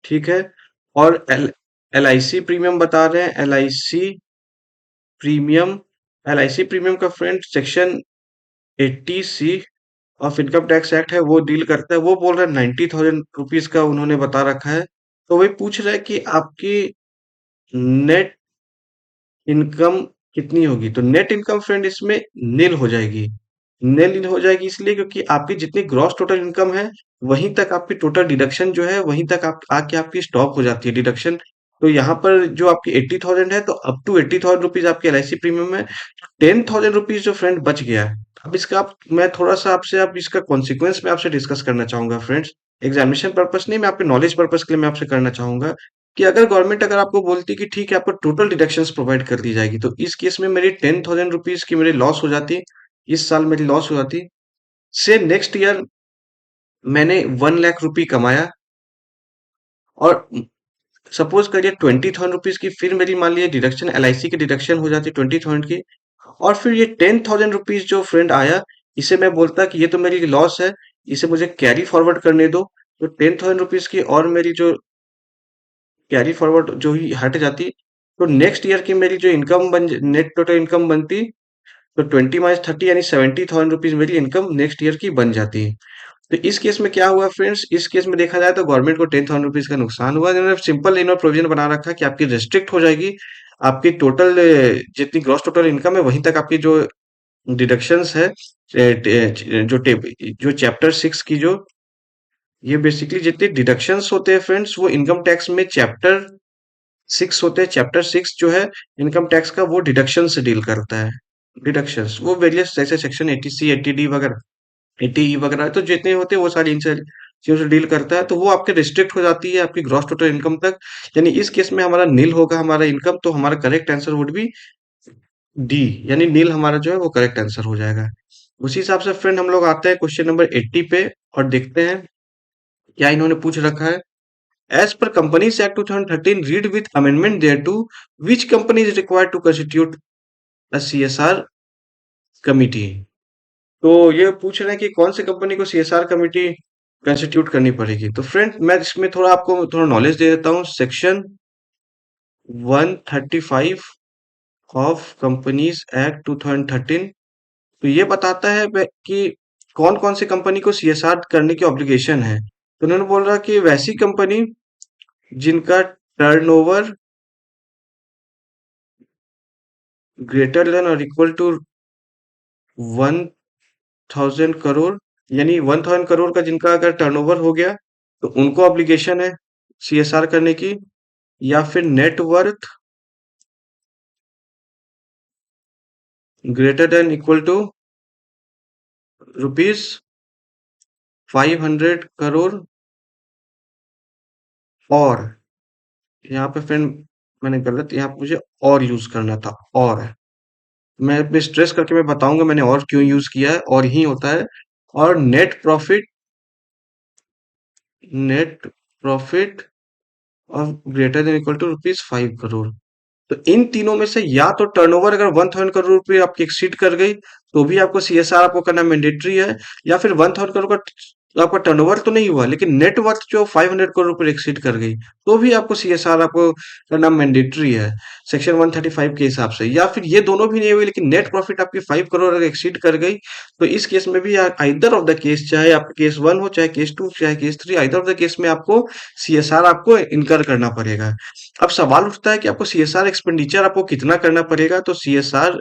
ठीक है। और एल आई सी प्रीमियम बता रहे हैं, premium L I C premium का friend section 80C of income tax act है, वो डील करता है। वो बोल रहे हैं 90,000 रुपीज का उन्होंने बता रखा है। तो वही पूछ रहा है कि आपकी नेट इनकम कितनी होगी। तो नेट इनकम फ्रेंड इसमें नील हो जाएगी। नील हो जाएगी इसलिए क्योंकि आपकी जितनी ग्रॉस टोटल इनकम है, वहीं तक आपकी टोटल डिडक्शन जो है, वहीं तक आप आके आपकी स्टॉप हो जाती है डिडक्शन। तो यहाँ पर जो आपकी 80,000 है, तो अप टू 80,000 रुपीज आपकी एल आई सी प्रीमियम है। 10,000 रुपीज जो फ्रेंड बच गया है, अब इसका मैं थोड़ा सा आपसे, आप इसका कॉन्सिक्वेंस में आपसे डिस्कस करना चाहूंगा फ्रेंड्स। एग्जामिनेशन पर्पस नहीं, मैं आपके नॉलेज पर्पस के लिए मैं आपसे करना चाहूंगा कि अगर गवर्नमेंट अगर आपको बोलती कि ठीक है, आपको टोटल डिडक्शंस प्रोवाइड कर दी जाएगी, तो इस केस में मेरी 10,000 रुपीज की मेरी लॉस हो जाती, इस साल मेरी लॉस हो जाती। से नेक्स्ट ईयर मैंने 1 लाख रुपए कमाया, और सपोज करिए 20,000 रुपीज की फिर मेरी मान लीजिए डिडक्शन, एल आई सी की डिडक्शन हो जाती 20,000 की। और फिर ये 10,000 रुपीज जो फ्रेंड आया, इसे मैं बोलता कि ये तो मेरी लॉस है, इसे मुझे कैरी फॉरवर्ड करने दो। तो 10,000 रुपीज की और मेरी जो कैरी फॉरवर्ड जो ही हट जाती, तो नेक्स्ट ईयर की मेरी जो इनकम नेट टोटल इनकम बनती, तो 20 - 30 यानी 70,000 रुपीज मेरी इनकम नेक्स्ट ईयर की बन जाती। तो इस केस में क्या हुआ फ्रेंड्स, इस केस में देखा जाए तो गवर्नमेंट को 10,000 रुपीज का नुकसान हुआ। इन्होंने सिंपल इन्होंने प्रोविजन बना रखा कि आपकी रेस्ट्रिक्ट हो जाएगी, आपकी टोटल जितनी ग्रॉस टोटल इनकम है, वहीं तक आपकी जो डिडक्शंस है, जो चैप्टर 6 की जो, ये बेसिकली जितने डिडक्शंस होते हैं फ्रेंड्स, वो इनकम टैक्स में चैप्टर 6 होते हैं। चैप्टर 6 जो है इनकम टैक्स का, वो डिडक्शन से डील करता है। डिडक्शंस वो वेरियस जैसे सेक्शन 80C 80D वगैरह 80E वगैरह, तो जितने होते हैं वो सारी इनसे चीजों से डील करता है। तो वो आपके रिस्ट्रिक्ट हो जाती है आपकी ग्रॉस टोटल इनकम तक। यानी इस केस में हमारा नील होगा हमारा इनकम, तो हमारा correct answer would B D, यानी नील हमारा जो है वो करेक्ट आंसर हो जाएगा। उसी हिसाब से फ्रेंड हम लोग आते हैं क्वेश्चन नंबर 80 पे, और देखते हैं क्या इन्होंने पूछ रखा है। As per Companies Act 2013, read with amendment thereto, which company is required to constitute a CSR committee? तो ये पूछ रहे हैं कि कौन सी कंपनी को सीएसआर कमिटी कंस्टिट्यूट करनी पड़ेगी। तो फ्रेंड, मैं इसमें थोड़ा आपको थोड़ा नॉलेज दे देता हूँ। सेक्शन 135 ऑफ कंपनीज एक्ट 2013, तो ये बताता है कि कौन कौन सी कंपनी को सीएसआर करने की ऑब्लिगेशन है। तो उन्होंने बोल रहा कि वैसी कंपनी जिनका टर्नओवर ग्रेटर देन और इक्वल टू 1,000 करोड़, यानी 1,000 करोड़ का जिनका अगर टर्नओवर हो गया, तो उनको ऑब्लिगेशन है सीएसआर करने की। या फिर net worth greater than equal to rupees 500 crore, और यहाँ पे फ्रेंड मैंने गलत यहाँ पे मुझे और यूज करना था। और मैं स्ट्रेस करके मैं बताऊंगा मैंने और क्यों यूज किया है, और ही होता है। और net profit of greater than equal to ₹5 crore. तो इन तीनों में से या तो टर्नओवर अगर 1000 करोड़ रुपए आपकी एक्सीड कर गई तो भी आपको सीएसआर आपको करना मैंडेटरी है, या फिर 1000 करोड़ का आपका टर्नओवर तो नहीं हुआ लेकिन नेटवर्थ जो 500 करोड़ रुपए एक्सीड कर गई तो भी आपको सीएसआर आपको करना मैंडेटरी है सेक्शन 135 के हिसाब से। या फिर ये दोनों भी नहीं हुई लेकिन नेट प्रॉफिट आपकी 5 करोड़ अगर एक्सीड कर गई तो इस केस में भी आइदर ऑफ द केस, चाहे आपका केस 1 हो चाहे केस 2 चाहे case 3, either of the case में आपको सीएसआर आपको इनकर करना पड़ेगा। अब सवाल उठता है कि आपको सीएसआर एक्सपेंडिचर आपको कितना करना पड़ेगा, तो सीएसआर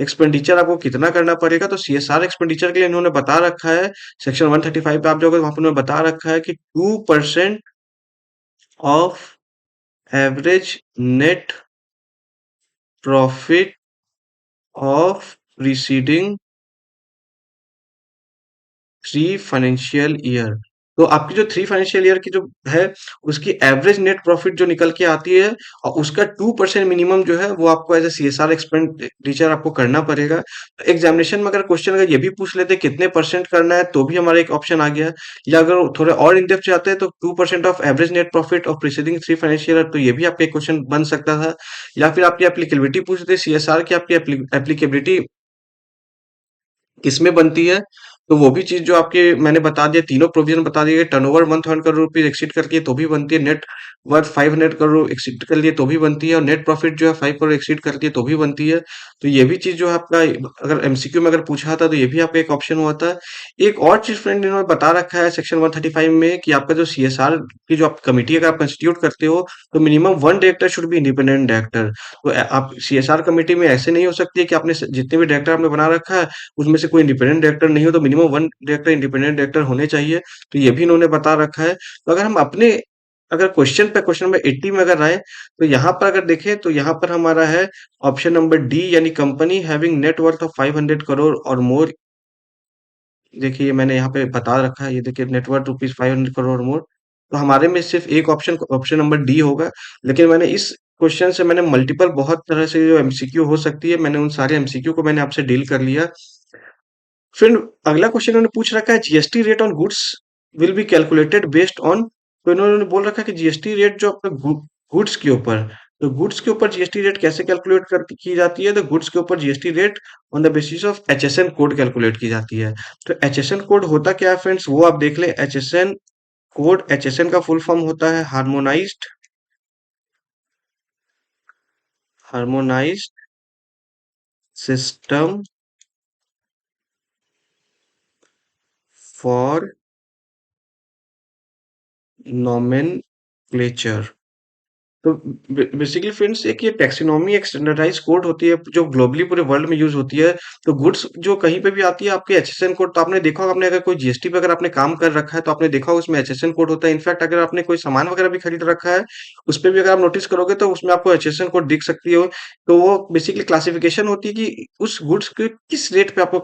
एक्सपेंडिचर आपको कितना करना पड़ेगा, तो सीएसआर एक्सपेंडिचर के लिए इन्होंने बता रखा है सेक्शन 135 पे आप जाओगे वहां पर उन्होंने बता रखा है कि 2% of average net profit of preceding 3 financial year. तो आपकी जो 3 फाइनेंशियल ईयर की जो है उसकी एवरेज नेट प्रॉफिट जो निकल के आती है और उसका 2% मिनिमम जो है वो आपको एज ए सीएसआर एक्सपेंडिचर आपको करना पड़ेगा। एग्जामिनेशन में अगर क्वेश्चन अगर ये भी पूछ लेते कितने परसेंट करना है तो भी हमारा एक ऑप्शन आ गया। या अगर थोड़े और इन डेप्थ चाहते हैं तो 2% of average net profit of preceding 3 financial year, तो ये भी आपका एक क्वेश्चन बन सकता था। या फिर आपकी एप्लीकेबिलिटी पूछते सीएसआर की, आपकी एप्लीकेबिलिटी किसमें बनती है, तो वो भी चीज जो आपके मैंने बता दिया, तीनों प्रोविजन बता दिए। टर्नओवर 1000 करोड़ रुपीज एक्सीड करती है तो भी बनती है, नेट वर्थ 500 करोड़ एक्सीड कर लिए तो भी बनती है, और नेट प्रॉफिट जो है 5 करोड़ एक्सीड करती है तो भी बनती है। तो ये भी चीज जो है आपका अगर एमसीक्यू में अगर पूछा था तो ये भी आपका एक ऑप्शन हुआ था। एक और चीज फ्रेंड इन्होंने बता रखा है सेक्शन 135 में कि आपका जो सीएसआर की जो आप कमिटी अगर आप कंस्टिट्यूट करते हो तो minimum one director should be independent director. तो आप सीएसआर कमेटी में ऐसे नहीं हो सकती है कि आपने जितने भी डायरेक्टर आपने बना रखा है उसमें से कोई इंडिपेंडेंट डायरेक्टर नहीं हो, तो minimum one director independent director होने चाहिए। तो ये भी इन्होंने बता रखा है। तो अगर हम अपने अगर क्वेश्चन नंबर 80 में अगर आए तो यहाँ पर अगर देखें तो यहाँ पर हमारा है ऑप्शन नंबर डी, यानी company having net worth of 500 crore और मोर। देखिए ये मैंने यहाँ पे बता रखा है, ये देखिए नेटवर्थ रुपीज 500 करोड़ और मोर। तो हमारे में सिर्फ एक ऑप्शन ऑप्शन नंबर डी होगा। लेकिन मैंने इस क्वेश्चन से मैंने मल्टीपल बहुत तरह से जो एमसीक्यू हो सकती है मैंने उन सारे एमसीक्यू को मैंने आपसे डील कर लिया। फिर अगला क्वेश्चन उन्होंने पूछ रखा है GST rate on goods will be calculated based on. तो इन्होंने बोल रखा है कि जीएसटी रेट जो आपका गुड्स के ऊपर, तो गुड्स के ऊपर जीएसटी रेट कैसे कैलकुलेट कर की जाती है, तो गुड्स के ऊपर GST rate on the basis of HSN code calculate की जाती है। तो एचएसएन कोड होता क्या है फ्रेंड्स, वो आप देख लें। एचएसएन कोड, एचएसएन का फुल फॉर्म होता है हार्मोनाइज्ड सिस्टम फॉर नॉमेनक्लेचर। तो बेसिकली फ्रेंड्स एक ये टैक्सोनॉमी एक स्टैंडर्डाइज कोड होती है जो ग्लोबली पूरे वर्ल्ड में यूज होती है। तो गुड्स जो कहीं पे भी आती है आपके एचएसएन कोड, तो आपने देखा होगा, आपने अगर कोई जीएसटी पे अगर आपने काम कर रखा है तो आपने देखा होगा उसमें एचएसएन कोड होता है। इनफैक्ट अगर आपने कोई सामान वगैरह भी खरीद रखा है उस पे भी अगर आप नोटिस करोगे तो उसमें आपको एचएसएन कोड दिख सकती हो। तो वो बेसिकली क्लासिफिकेशन होती है कि उस गुड्स के किस रेट पे आपको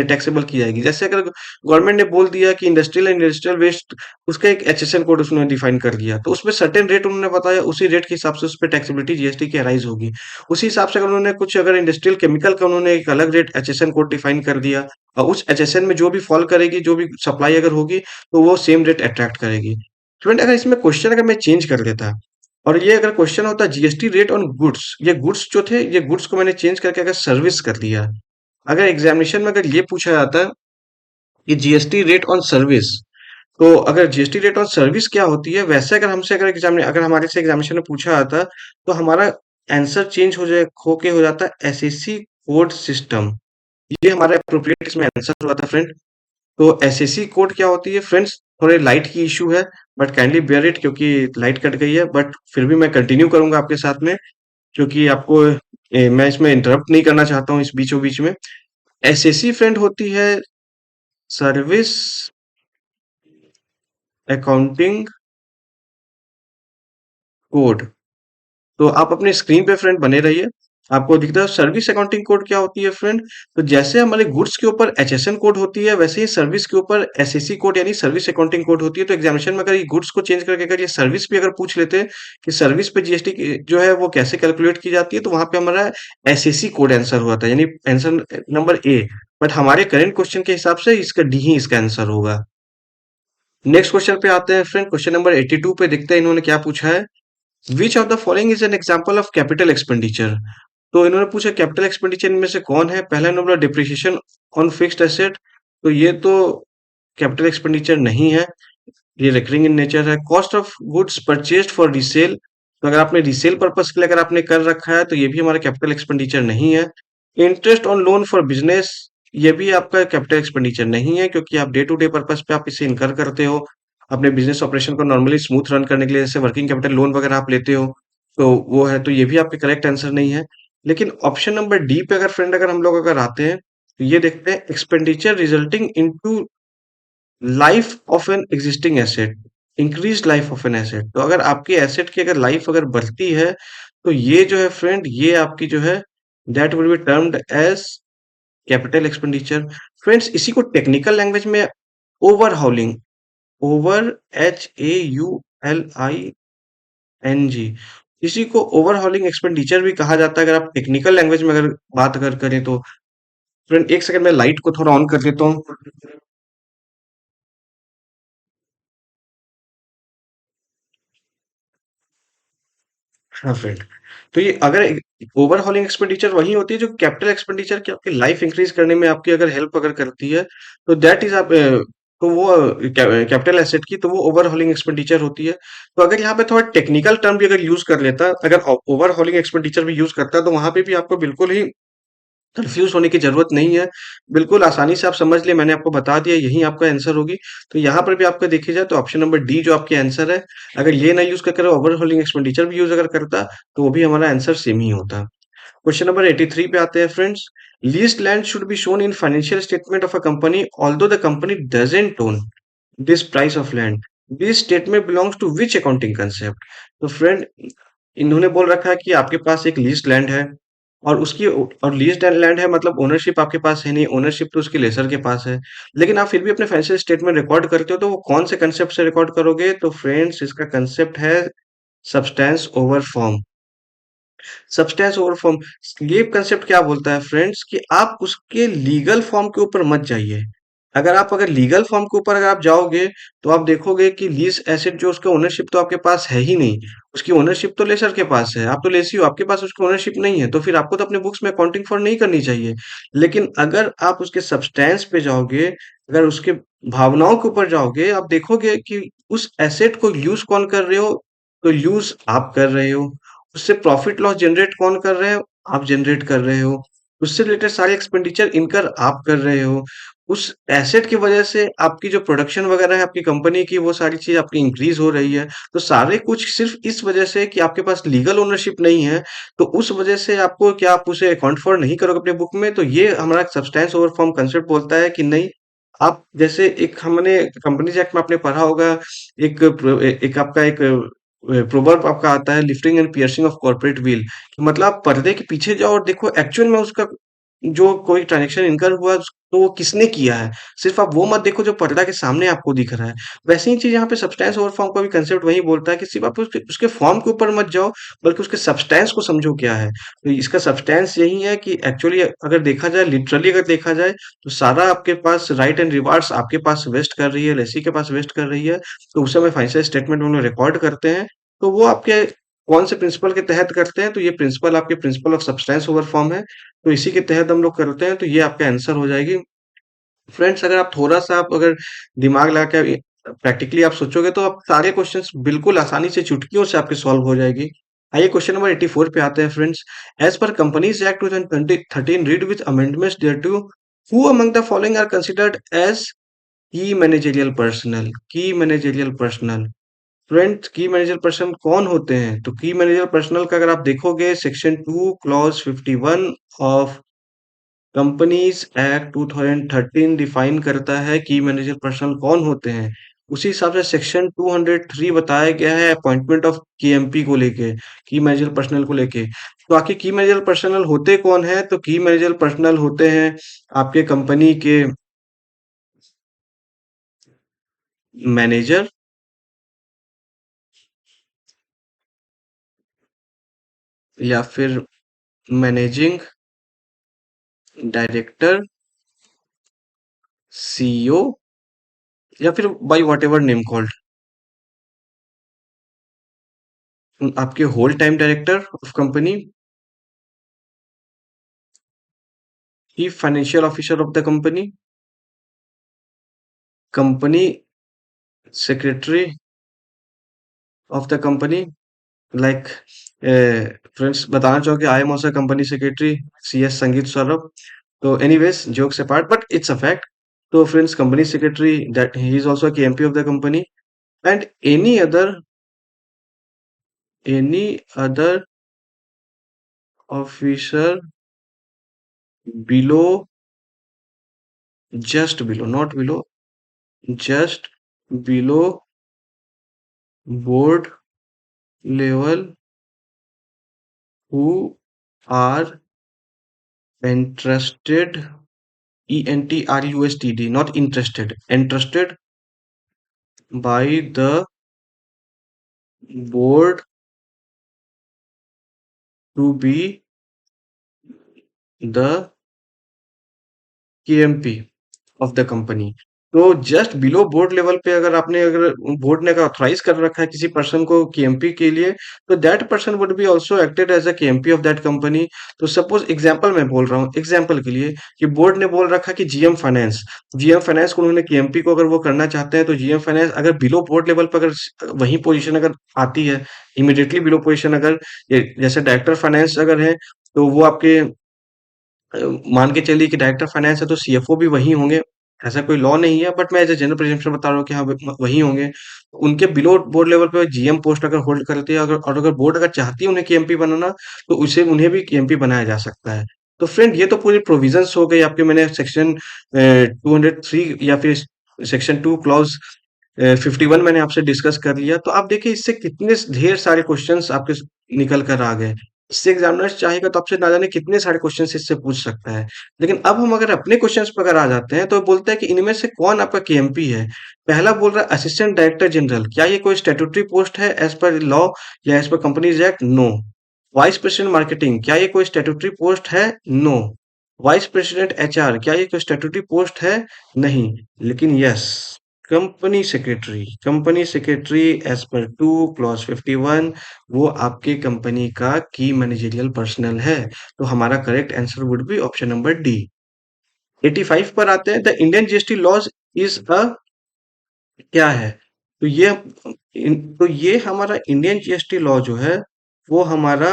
टैक्सेबल की जाएगी। जैसे अगर गवर्नमेंट ने बोल दिया कि इंडस्ट्रियल एंड इंडस्ट्रियल वेस्ट, उसका एक एचएसएन कोड उसने डिफाइन कर दिया, तो उसमें सर्टेन रेट उन्होंने बताया, उसी रेट के हिसाब से उस पर टैक्सेबिलिटी जीएसटी की अराइज होगी। उसी हिसाब से अगर उन्होंने कुछ अगर इंडस्ट्रियल केमिकल का उन्होंने एक अलग रेट एचएसएन कोड डिफाइन कर दिया, और उस एचएसएन में जो भी फॉल करेगी, जो भी सप्लाई अगर होगी तो वो सेम रेट अट्रैक्ट करेगी। स्टूडेंट अगर इसमें क्वेश्चन अगर मैं चेंज कर देता और ये अगर क्वेश्चन होता जीएसटी रेट ऑन गुड्स, ये गुड्स जो थे ये गुड्स को मैंने चेंज करके अगर सर्विस कर दिया, अगर एग्जामिनेशन में अगर ये पूछा जाता कि जीएसटी रेट ऑन सर्विस, तो अगर जीएसटी रेट ऑन सर्विस क्या होती है, वैसे अगर हमसे अगर हमारे से एग्जामिनेशन में पूछा जाता तो हमारा आंसर चेंज हो जाता है एसएससी कोड सिस्टम। ये हमारा अप्रोप्रिएट इसमें आंसर हुआ था फ्रेंड। तो एसएससी कोड क्या होती है फ्रेंड्स, थोड़े लाइट की इशू है बट काइंडली बेयर इट, क्योंकि लाइट कट गई है, बट फिर भी मैं कंटिन्यू करूंगा आपके साथ में, क्योंकि आपको मैं इसमें इंटरप्ट नहीं करना चाहता हूँ इस बीचों बीच में। एसएससी फ्रेंड होती है सर्विस अकाउंटिंग कोड। तो आप अपने स्क्रीन पे फ्रेंड बने रहिए। आपको दिखता है सर्विस अकाउंटिंग कोड क्या होती है फ्रेंड? तो जैसे हमारे गुड्स के ऊपर एचएसएन कोड होती है, वैसे ही सर्विस के ऊपर एसएसी कोड यानी सर्विस अकाउंटिंग कोड होती है। तो एग्जामिनेशन में अगर ये गुड्स को चेंज करके अगर ये सर्विस भी अगर पूछ लेते हैं कि सर्विस पे जीएसटी जो है वो कैसे कैलकुलेट की जाती है, तो वहां पे हमारा एसएसी कोड आंसर हुआ था, यानी आंसर नंबर ए। बट हमारे करंट क्वेश्चन के हिसाब से इसका डी ही इसका आंसर होगा। नेक्स्ट क्वेश्चन पे आते हैं फ्रेंड, क्वेश्चन नंबर 82 पे देखते हैं इन्होंने क्या पूछा है। विच of the following is an example of capital expenditure? तो इन्होंने पूछा कैपिटल एक्सपेंडिचर इनमें से कौन है? पहला number depreciation on fixed asset, तो ये तो कैपिटल एक्सपेंडिचर नहीं है, ये रिकरिंग इन नेचर है। Cost of goods purchased for resale, तो अगर आपने रीसेल पर्पस के लिए अगर आपने कर रखा है तो ये भी हमारा कैपिटल एक्सपेंडिचर नहीं है। Interest on loan for business, ये भी आपका कैपिटल एक्सपेंडिचर नहीं है, क्योंकि आप डे टू डे पर्पस पे आप इसे इनकर करते हो अपने बिजनेस ऑपरेशन को नॉर्मली स्मूथ रन करने के लिए, जैसे वर्किंग कैपिटल लोन वगैरह आप लेते हो, तो वो है, तो ये भी आपके करेक्ट आंसर नहीं है। लेकिन ऑप्शन नंबर डी पे अगर फ्रेंड अगर हम लोग अगर आते हैं तो ये देखते हैं expenditure resulting into life of an existing asset, increase life of an asset. तो अगर आपकी एसेट की अगर लाइफ अगर बढ़ती है तो ये जो है फ्रेंड ये आपकी जो है that will be termed as capital expenditure. Friends इसी को टेक्निकल लैंग्वेज में ओवरहॉलिंग, ओवर HAULING, इसी को ओवरहॉलिंग एक्सपेंडिचर भी कहा जाता है अगर आप टेक्निकल लैंग्वेज में अगर बात अगर करें तो। फ्रेंड एक सेकंड में लाइट को थोड़ा ऑन कर देता हूँ। हाँ फ्रेंड, तो ये अगर ओवरहॉलिंग एक्सपेंडिचर वही होती है जो कैपिटल एक्सपेंडिचर की आपकी लाइफ इंक्रीज करने में आपकी अगर हेल्प अगर करती है, तो दैट इज आप तो वो कैपिटल एसेट की तो वो ओवरहॉलिंग एक्सपेंडिचर होती है। तो अगर यहाँ पे थोड़ा टेक्निकल टर्म भी अगर यूज कर लेता, अगर ओवरहॉलिंग एक्सपेंडिचर भी यूज करता है, तो वहां पे भी आपको बिल्कुल ही कंफ्यूज होने की जरूरत नहीं है। बिल्कुल आसानी से आप समझ लिए, मैंने आपको बता दिया यही आपका आंसर होगी। तो यहाँ पर भी आपका देखिए जाए तो ऑप्शन नंबर डी जो आपके आंसर है, अगर ये ना यूज करके ओवरहॉलिंग एक्सपेंडिचर भी यूज अगर करता तो वो भी हमारा आंसर सेम ही होता। क्वेश्चन नंबर 83 पे आते हैं friends. Leased land should be shown in financial statement of a company although the company doesn't own this price of land, this statement belongs to which accounting concept? तो friend इन्होंने बोल रखा है कि आपके पास एक लीज्ड लैंड है, और उसकी और लीज्ड लैंड है मतलब ओनरशिप आपके पास है नहीं, ओनरशिप तो उसके लेसर के पास है। लेकिन आप फिर भी अपने फाइनेंशियल स्टेटमेंट रिकॉर्ड करते हो, तो वो कौन से कंसेप्ट से रिकॉर्ड करोगे? तो फ्रेंड्स इसका कंसेप्ट है substance over form. Substance over form, ये कंसेप्ट क्या बोलता है फ्रेंड्स कि आप उसके लीगल फॉर्म के ऊपर मत जाइए। अगर लीगल फॉर्म के ऊपर अगर आप जाओगे तो आप देखोगे कि लीज एसेट जो उसका ओनरशिप तो आपके पास है ही नहीं, उसकी ओनरशिप तो लेसर के पास है, आप तो लेसी हो, आपके पास उसकी ओनरशिप नहीं है, तो फिर आपको तो अपने बुक्स में अकाउंटिंग फॉर नहीं करनी चाहिए। लेकिन अगर आप उसके सब्सटेंस पे जाओगे, अगर उसके भावनाओं के ऊपर जाओगे, आप देखोगे कि उस एसेट को यूज कौन कर रहे हो? तो यूज आप कर रहे हो। उससे प्रॉफिट लॉस जनरेट कौन कर रहे हो? आप जनरेट कर रहे हो। उससे रिलेटेड सारे एक्सपेंडिचर इनकर आप कर रहे हो। उस एसेट की वजह से आपकी जो प्रोडक्शन वगैरह है आपकी कंपनी की, वो सारी चीज आपकी इंक्रीज हो रही है। तो सारे कुछ सिर्फ इस वजह से कि आपके पास लीगल ओनरशिप नहीं है, तो उस वजह से आपको क्या आप उसे अकाउंट फॉर नहीं करोगे अपने बुक में? तो ये हमारा सब्सटेंस ओवर फॉर्म कंसेप्ट बोलता है कि नहीं, आप जैसे एक हमने कंपनीज एक्ट में आपने पढ़ा होगा, एक आपका एक प्रोवर्ब आपका आता है, lifting and piercing of corporate wheel. मतलब आप पर्दे के पीछे जाओ और देखो एक्चुअल में उसका जो कोई ट्रांजेक्शन इनकर हुआ तो वो किसने किया है। सिर्फ आप वो मत देखो जो पर्दा के सामने आपको दिख रहा है। वैसे ही चीज यहाँ पे सब्सटेंस ओवर फॉर्म का भी कंसेप्ट वही बोलता है कि सिर्फ आप उसके फॉर्म के ऊपर मत जाओ, बल्कि उसके सब्सटेंस को समझो क्या है। तो इसका सब्सटेंस यही है कि एक्चुअली अगर देखा जाए, लिटरली अगर देखा जाए, तो सारा आपके पास राइट एंड रिवार्ड्स आपके पास वेस्ट कर रही है, लेसी के पास वेस्ट कर रही है। तो उसे हमें फाइनेंशियल स्टेटमेंट में हम लोग रिकॉर्ड करते हैं, तो वो आपके कौन से प्रिंसिपल के तहत करते हैं? तो ये प्रिंसिपल आपके principle of substance over form है। तो इसी के तहत हम लोग करते हैं, तो ये आपका आंसर हो जाएगी। फ्रेंड्स अगर आप थोड़ा सा आप अगर दिमाग लगा के प्रैक्टिकली आप सोचोगे तो आप सारे क्वेश्चंस बिल्कुल आसानी से चुटकियों से आपके सॉल्व हो जाएगी। आइए क्वेश्चन नंबर 84 पे आते हैं friends. As per companies act 2013 read with amendments thereto, who among the following are considered as key managerial personnel? Key managerial personnel, friends key manager person कौन होते हैं? तो की मैनेजर पर्सनल का अगर आप देखोगे section 2 clause 51 of companies act 2013 define करता है की मैनेजर पर्सन कौन होते हैं। उसी हिसाब से सेक्शन 203 बताया गया है अपॉइंटमेंट ऑफ केएमपी को लेके, की मैनेजर पर्सनल को लेके। तो आखिर की मैनेजर पर्सनल होते कौन है? तो की मैनेजर पर्सनल होते हैं आपके कंपनी के मैनेजर, या फिर मैनेजिंग डायरेक्टर, सीईओ, या फिर बाय व्हाटएवर नेम कॉल्ड, आपके whole time director of company, chief financial officer of the company, company secretary of the company, like friends बताना चाहोगे I am also company secretary, C S Sangeet Saurabh. तो anyways jokes apart but it's a fact. तो friends company secretary that he is also KMP of the company, and any other officer below, just below, not below, just below board level, who are entrusted, entrusted, not interested, entrusted by the board to be the KMP of the company. तो just below board level पे अगर board ने authorise कर रखा है किसी person को KMP के लिए, तो that person would be also acted as a KMP of that company. तो सपोज एग्जांपल मैं बोल रहा हूँ एग्जांपल के लिए कि बोर्ड ने बोल रखा कि जीएम फाइनेंस को उन्होंने केएमपी को अगर वो करना चाहते हैं, तो जीएम फाइनेंस अगर बिलो बोर्ड लेवल पर अगर वही पोजीशन अगर आती है, इमीडिएटली बिलो पोजीशन अगर जैसे डायरेक्टर फाइनेंस अगर है, तो वो आपके अ, मान के चलिए कि डायरेक्टर फाइनेंस है तो सीएफओ भी वही होंगे। ऐसा कोई लॉ नहीं है बट मैं एज ए जनरल प्रिजम्पशन बता रहा हूँ कि हाँ वही होंगे। उनके बिलो बोर्ड लेवल पे जीएम पोस्ट अगर होल्ड करते हैं, अगर और अगर बोर्ड अगर चाहती है उन्हें केएमपी बनाना, तो उसे उन्हें भी केएमपी बनाया जा सकता है। तो फ्रेंड ये तो पूरी प्रोविजंस हो गई आपके, मैंने सेक्शन 203 या फिर सेक्शन 2 क्लॉज 51 मैंने आपसे डिस्कस कर लिया। तो आप देखिए इससे कितने ढेर सारे क्वेश्चंस आपके निकल कर आ गए। इससे एग्जामिनर चाहेगा तो आपसे ना जाने कितने सारे क्वेश्चंस इससे पूछ सकता है। लेकिन अब हम अगर अपने क्वेश्चंस पर अगर आ जाते हैं, तो बोलता है कि इनमें से कौन आपका केएमपी है? पहला बोल रहा है असिस्टेंट डायरेक्टर जनरल, क्या ये कोई स्टैट्यूटरी पोस्ट है एज पर लॉ या as per companies act? No. Vice president marketing, क्या ये कोई स्टैट्यूटरी पोस्ट है? नो। वाइस प्रेसिडेंट एचआर, क्या ये कोई स्टैट्यूटरी पोस्ट है? नहीं। लेकिन yes, company secretary as per 2 clause 51, वो आपके कंपनी का की मैनेजरियल पर्सनल है। तो हमारा correct answer would be option number D. 85 पर आते हैं, the Indian GST laws is a, क्या है? तो ये हमारा इंडियन जीएसटी लॉ जो है, वो हमारा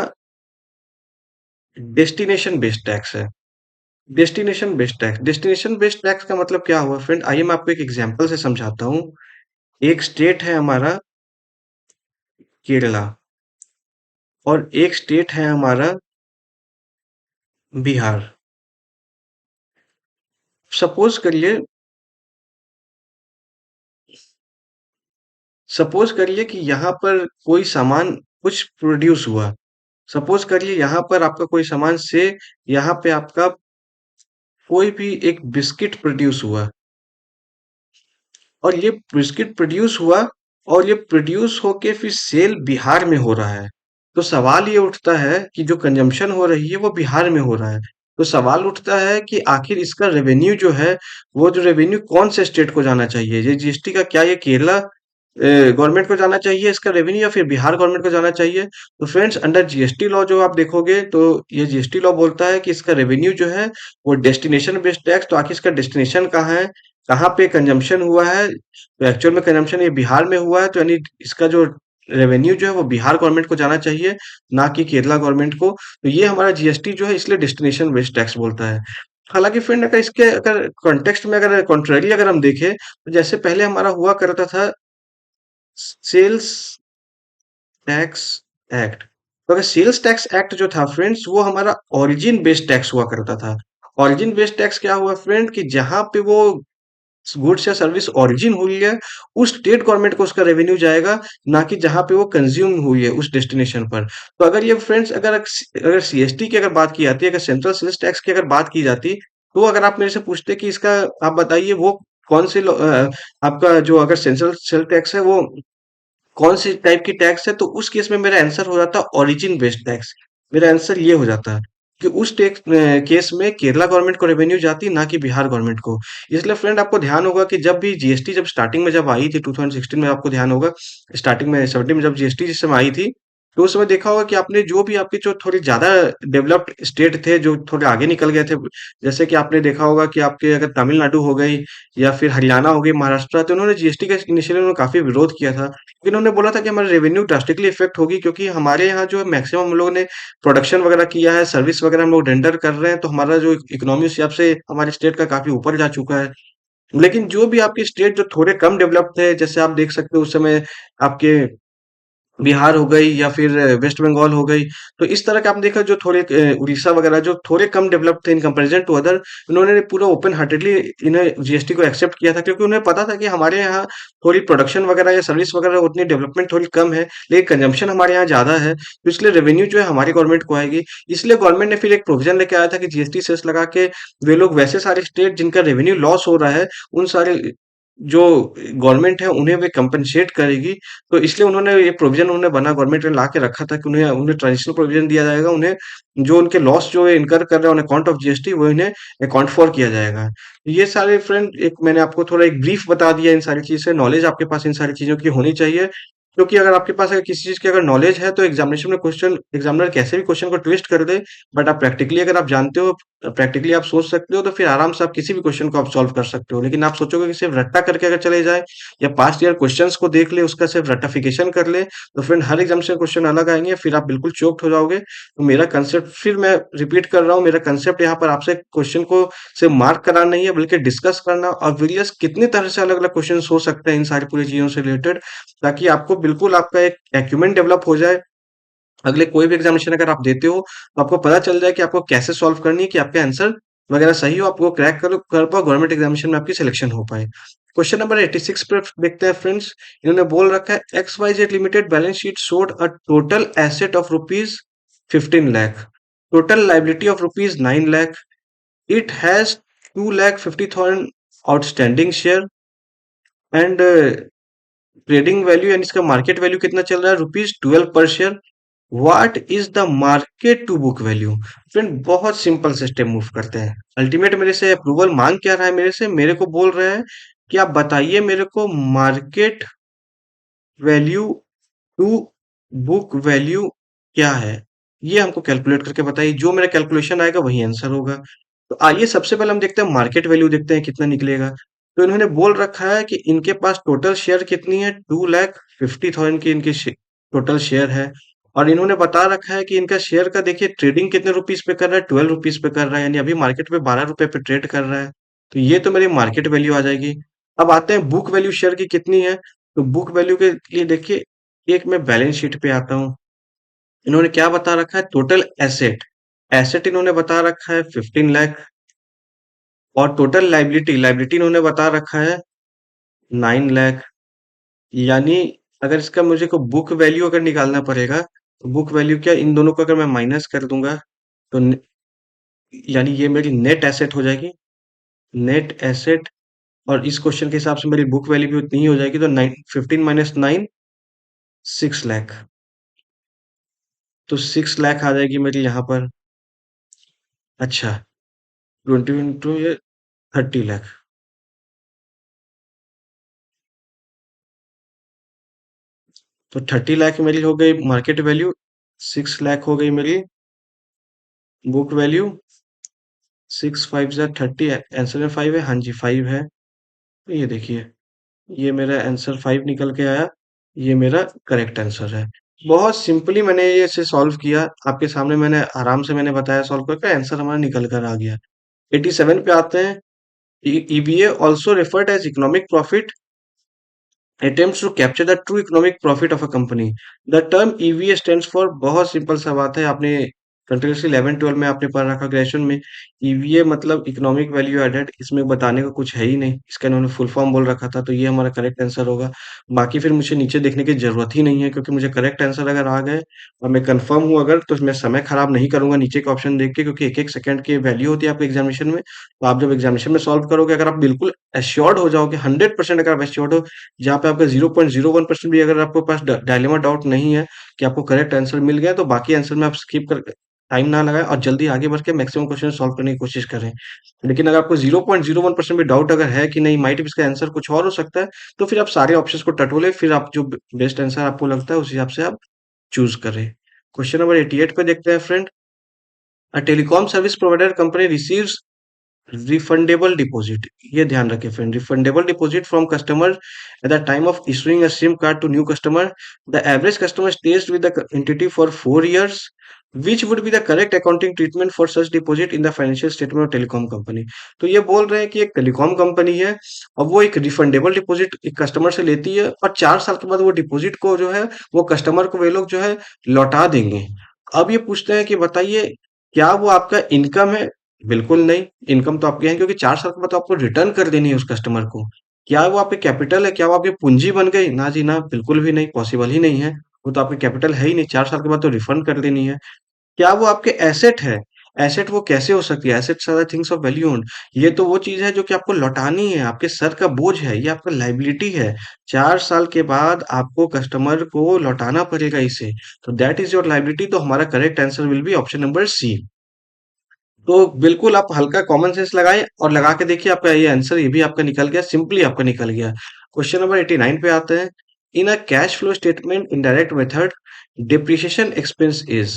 डेस्टिनेशन बेस्ड टैक्स है। डेस्टिनेशन बेस्ड टैक्स का मतलब क्या हुआ फ्रेंड? आइए मैं आपको एक एग्जांपल से समझाता हूँ। एक स्टेट है हमारा केरला, और एक स्टेट है हमारा बिहार। सपोज करिए सपोज करिए कि यहाँ पर कोई सामान कुछ प्रोड्यूस हुआ। सपोज करिए यहाँ पर आपका कोई सामान से, यहाँ पे आपका कोई भी एक बिस्किट प्रोड्यूस हुआ, और ये बिस्किट प्रोड्यूस हुआ, और ये प्रोड्यूस होके फिर सेल बिहार में हो रहा है। तो सवाल ये उठता है कि जो कंजम्पशन हो रही है वो बिहार में हो रहा है। तो सवाल उठता है कि आखिर इसका रेवेन्यू जो है, वो जो रेवेन्यू कौन से स्टेट को जाना चाहिए? ये जीएसटी का क्या ये केरला गवर्नमेंट को जाना चाहिए इसका रेवेन्यू, या फिर बिहार गवर्नमेंट को जाना चाहिए? तो फ्रेंड्स अंडर जीएसटी लॉ जो आप देखोगे, तो ये जीएसटी लॉ बोलता है कि इसका रेवेन्यू जो है वो डेस्टिनेशन बेस्ड टैक्स। तो आखिर इसका डेस्टिनेशन कहाँ है, कहाँ पे कंजम्पशन हुआ है? तो एक्चुअल में कंजम्पशन ये बिहार में हुआ है, तो यानी इसका जो रेवेन्यू जो है वो बिहार गवर्नमेंट को जाना चाहिए, ना कि केरला गवर्नमेंट को। तो ये हमारा जीएसटी जो है इसलिए डेस्टिनेशन बेस्ड टैक्स बोलता है। हालांकि फ्रेंड अगर इसके अगर कॉन्टेक्स्ट में अगर कॉन्ट्रेरी अगर हम देखें, तो जैसे पहले हमारा हुआ करता था सेल्स टैक्स एक्ट। तो अगर सेल्स टैक्स एक्ट जो था फ्रेंड्स, वो हमारा ओरिजिन बेस्ड टैक्स हुआ करता था। ओरिजिन बेस्ड टैक्स क्या हुआ फ्रेंड, कि जहां पे वो गुड्स या सर्विस ओरिजिन हुई है, उस स्टेट गवर्नमेंट को उसका रेवेन्यू जाएगा, ना कि जहाँ पे वो कंज्यूम हुई है उस डेस्टिनेशन पर। तो अगर ये फ्रेंड्स अगर सीएसटी की अगर बात की जाती है, अगर सेंट्रल सेल्स टैक्स की अगर बात की जाती, तो अगर आप मेरे से पूछते कि इसका आप बताइए वो कौन से आपका जो अगर सेंट्रल सेल टैक्स है वो कौन सी टाइप की टैक्स है, तो उस केस में मेरा आंसर हो जाता ओरिजिन बेस्ड टैक्स। मेरा आंसर ये हो जाता है कि उस टैक्स केस में केरला गवर्नमेंट को रेवेन्यू जाती, ना कि बिहार गवर्नमेंट को। इसलिए फ्रेंड आपको ध्यान होगा कि जब भी जीएसटी जब स्टार्टिंग में जब आई थी 2016 में, आपको ध्यान होगा स्टार्टिंग में 17 में जब जीएसटी जिस समय आई थी, तो उस समय देखा होगा कि आपने जो भी आपके जो थोड़े ज्यादा डेवलप्ड स्टेट थे, जो थोड़े आगे निकल गए थे, जैसे कि आपने देखा होगा कि आपके अगर तमिलनाडु हो गई या फिर हरियाणा हो गई, महाराष्ट्र, तो उन्होंने जीएसटी का इनिशियली उन्होंने काफी विरोध किया था। इन्होंने बोला था कि हमारा रेवेन्यू ड्रास्टिकली इफेक्ट होगी, क्योंकि हमारे यहाँ जो मैक्सिमम हम लोगों ने प्रोडक्शन वगैरह किया है, सर्विस वगैरह हम लोग रेंडर कर रहे हैं, तो हमारा जो इकोनॉमी उस हिसाब से हमारे स्टेट का काफी ऊपर जा चुका है। लेकिन जो भी आपके स्टेट जो थोड़े कम डेवलप्ड थे, जैसे आप देख सकते हो उस समय आपके बिहार हो गई या फिर वेस्ट बंगाल हो गई, तो इस तरह का आपने देखा जो थोड़े उड़ीसा वगैरह जो थोड़े कम डेवलप्ड थे इन कंपैरिजन टू अदर, उन्होंने पूरा ओपन हार्टेडली इन्हें जीएसटी को एक्सेप्ट किया था, क्योंकि उन्हें पता था कि हमारे यहाँ थोड़ी प्रोडक्शन वगैरह या सर्विस वगैरह उतनी डेवलपमेंट थोड़ी कम है, लेकिन कंजम्पशन हमारे यहाँ ज्यादा है, तो इसलिए रेवेन्यू जो है हमारी गवर्नमेंट को आएगी। इसलिए गवर्नमेंट ने फिर एक प्रोविजन लेके आया था कि जीएसटी सेस लगा के वे लोग वैसे सारे स्टेट जिनका रेवेन्यू लॉस हो रहा है, उन सारे जो गवर्नमेंट है उन्हें वे कंपनसेट करेगी। तो इसलिए उन्होंने ये प्रोविज़न उन्होंने बना गवर्नमेंट ने ला के रखा था कि उन्हें उन्हें ट्रांजिशनल प्रोविज़न दिया जाएगा। उन्हें जो उनके लॉस जो है इनकर कर रहे हैं ऑन अकाउंट ऑफ जीएसटी, वो इन्हें अकाउंट फॉर किया जाएगा। ये सारे फ्रेंड एक मैंने आपको थोड़ा एक ब्रीफ बता दिया इन सारी चीज़ से, नॉलेज आपके पास इन सारी चीज़ों की होनी चाहिए। क्योंकि अगर आपके पास अगर किसी चीज़ की अगर नॉलेज है, तो एग्ज़ामिनेशन में क्वेश्चन एग्ज़ामिनर कैसे भी क्वेश्चन को ट्विस्ट कर दे, बट आप प्रैक्टिकली अगर आप जानते हो, प्रैक्टिकली आप सोच सकते हो, तो फिर आराम से आप किसी भी क्वेश्चन को आप सॉल्व कर सकते हो। लेकिन आप सोचोगे कि सिर्फ रट्टा करके अगर चले जाए या पास्ट ईयर क्वेश्चंस को देख ले, उसका सिर्फ रट्टाफिकेशन कर ले, तो फ्रेंड हर एग्जाम से क्वेश्चन अलग आएंगे, फिर आप बिल्कुल चोक्ड हो जाओगे। तो मेरा कंसेप्ट फिर मैं रिपीट कर रहा हूँ, मेरा कंसेप्ट यहाँ पर आपसे क्वेश्चन को सिर्फ मार्क कराना नहीं है, बल्कि डिस्कस करना और वेरियस कितने तरह से अलग अलग क्वेश्चन हो सकते हैं इन सारी पूरी चीजों से रिलेटेड, ताकि आपको बिल्कुल आपका एक एक्यूमेंट डेवलप हो जाए। अगले कोई भी एग्जामिनेशन अगर आप देते हो, तो आपको पता चल जाए कि आपको कैसे सॉल्व करनी है, कि आपके आंसर वगैरह सही हो, आपको क्रैक कर पाओ, गवर्नमेंट एग्जामिनेशन में आपकी सिलेक्शन हो पाए। क्वेश्चन नंबर 86 पर देखते हैं फ्रेंड्स। इन्होंने बोल रखा है X Y Z limited balance sheet showed a total asset of rupees 15 lakh, total liability of rupees 9 lakh, it has 2,50,000 outstanding share and trading value यानी इसका मार्केट वैल्यू कितना चल रहा है, rupees 12 per share. What is the market to book value. Friend बहुत simple से step move करते हैं। अल्टीमेट मेरे से अप्रूवल मांग क्या रहा है, मेरे से मेरे को बोल रहे हैं कि आप बताइए मेरे को market value to book value क्या है, ये हमको कैलकुलेट करके बताइए। जो मेरा कैलकुलेशन आएगा वही आंसर होगा। तो आइए सबसे पहले हम देखते हैं मार्केट वैल्यू, देखते हैं कितना निकलेगा। तो इन्होंने बोल रखा है कि इनके पास टोटल शेयर कितनी है, 2,50,000 की इनकी टोटल शेयर है। और इन्होंने बता रखा है कि इनका शेयर का देखिए ट्रेडिंग कितने रुपीस पे कर रहा है, 12 रुपीज पे कर रहा है, यानी अभी मार्केट में 12 रुपए पे ट्रेड कर रहा है। तो ये तो मेरी मार्केट वैल्यू आ जाएगी। अब आते हैं बुक वैल्यू शेयर की कितनी है। तो बुक वैल्यू के लिए देखिए, एक मैं बैलेंस शीट पे आता हूँ। इन्होंने क्या बता रखा है, टोटल एसेट, एसेट इन्होंने बता रखा है 15 लाख, और टोटल लाइबिलिटी, लाइबिलिटी इन्होंने बता रखा है 9 लाख। यानी अगर इसका मुझे को बुक वैल्यू अगर निकालना पड़ेगा, तो बुक वैल्यू क्या, इन दोनों को अगर मैं माइनस कर दूंगा, तो यानी ये मेरी नेट एसेट हो जाएगी, नेट एसेट। और इस क्वेश्चन के हिसाब से मेरी बुक वैल्यू भी उतनी ही हो जाएगी, तो 15 - 9 6 लाख। तो 6 लाख आ जाएगी मेरी यहाँ पर। अच्छा, 20 ये 30 लाख। तो 30 लाख मेरी हो गई मार्केट वैल्यू, 6 लाख हो गई मेरी बुक वैल्यू। 6 × 5 = 30, आंसर में 5 है, हाँ जी 5 है। तो ये देखिए, ये मेरा आंसर 5 निकल के आया। ये मेरा करेक्ट आंसर है। बहुत सिंपली मैंने ये इसे सॉल्व किया, आपके सामने मैंने आराम से मैंने बताया, सॉल्व करके आंसर हमारा निकल कर आ गया। 87 पे आते हैं। EBA also referred as economic profit attempts to capture the true economic profit of a company. The term EVA stands for, बहुत सिंपल सा बात है, आपने कंटिन्यूअसली 11-12 में आपने पढ़ रखा, ग्रेजुएशन में ईवीए मतलब इकोनॉमिक वैल्यू एडेड, इसमें बताने का कुछ है ही नहीं, इसका इन्होंने फुल फॉर्म बोल रखा था, तो ये हमारा करेक्ट आंसर होगा। बाकी फिर मुझे नीचे देखने की जरूरत ही नहीं है, क्योंकि मुझे करेक्ट आंसर अगर आ गए और मैं कंफर्म हूँ अगर, तो मैं समय खराब नहीं करूंगा नीचे का ऑप्शन देख के, क्योंकि एक एक सेकंड की वैल्यू होती है आपके एग्जामिनेशन में। तो आप जब एग्जामिनेशन में सॉल्व करोगे, अगर आप बिल्कुल एश्योर्ड हो जाओगे, 100% अगर आप एश्योर्ड हो, जहाँ पे आपका 0.01% भी अगर आपके पास डायलेमा डाउट नहीं है कि आपको करेक्ट आंसर मिल गया, तो बाकी आंसर में आप स्किप कर, टाइम ना लगाएं और जल्दी आगे बढ़ के मैक्सिमम क्वेश्चन सॉल्व करने की कोशिश करें। लेकिन अगर आपको 0.01% भी डाउट अगर है कि नहीं माइट इसका आंसर कुछ और हो सकता है, तो फिर आप सारे ऑप्शंस को टटोले, फिर आप जो बेस्ट आंसर आपको लगता है उस हिसाब से आप चूज करें। क्वेश्चन नंबर 88 पे देखते हैं friend. A telecom service provider company receives refundable deposit, ये ध्यान रखें friend, refundable deposit from customer at the time of issuing a SIM card to new customer, the average customer stage with the entity for 4 years, which would be the correct accounting treatment for such deposit in the financial statement of telecom company. तो ये बोल रहे हैं कि एक telecom company है और वो एक रिफंडेबल डिपॉजिट एक कस्टमर से लेती है, और 4 साल के बाद वो डिपॉजिट को जो है वो कस्टमर को वे लोग जो है लौटा देंगे। अब ये पूछते हैं कि बताइए, क्या वो आपका इनकम है? बिल्कुल नहीं, इनकम तो आपकी है, क्योंकि 4 साल के बाद तो आपको रिटर्न कर देनी है उस कस्टमर को। क्या वो आपके कैपिटल है? क्या वो आपकी पूंजी बन गई? ना जी ना, बिल्कुल भी नहीं, पॉसिबल ही नहीं है। वो तो आपकी कैपिटल है ही नहीं, 4 साल के बाद तो रिफंड कर देनी है। क्या वो आपके एसेट है? एसेट वो कैसे हो सकती है? Assets are the things of value owned. ये तो वो चीज है जो कि आपको लौटानी है, आपके सर का बोझ है, ये आपका लाइबिलिटी है। 4 साल के बाद आपको कस्टमर को लौटाना पड़ेगा इसे। तो दैट इज योर लाइबिलिटी। तो हमारा correct answer will be option number C. तो बिल्कुल आप हल्का कॉमन सेंस लगाएं और लगा के देखिए, आपका ये आंसर ये भी आपका निकल गया, सिंपली आपका निकल गया। क्वेश्चन नंबर 89 पे आते हैं। In a cash flow statement in direct method, depreciation expense is,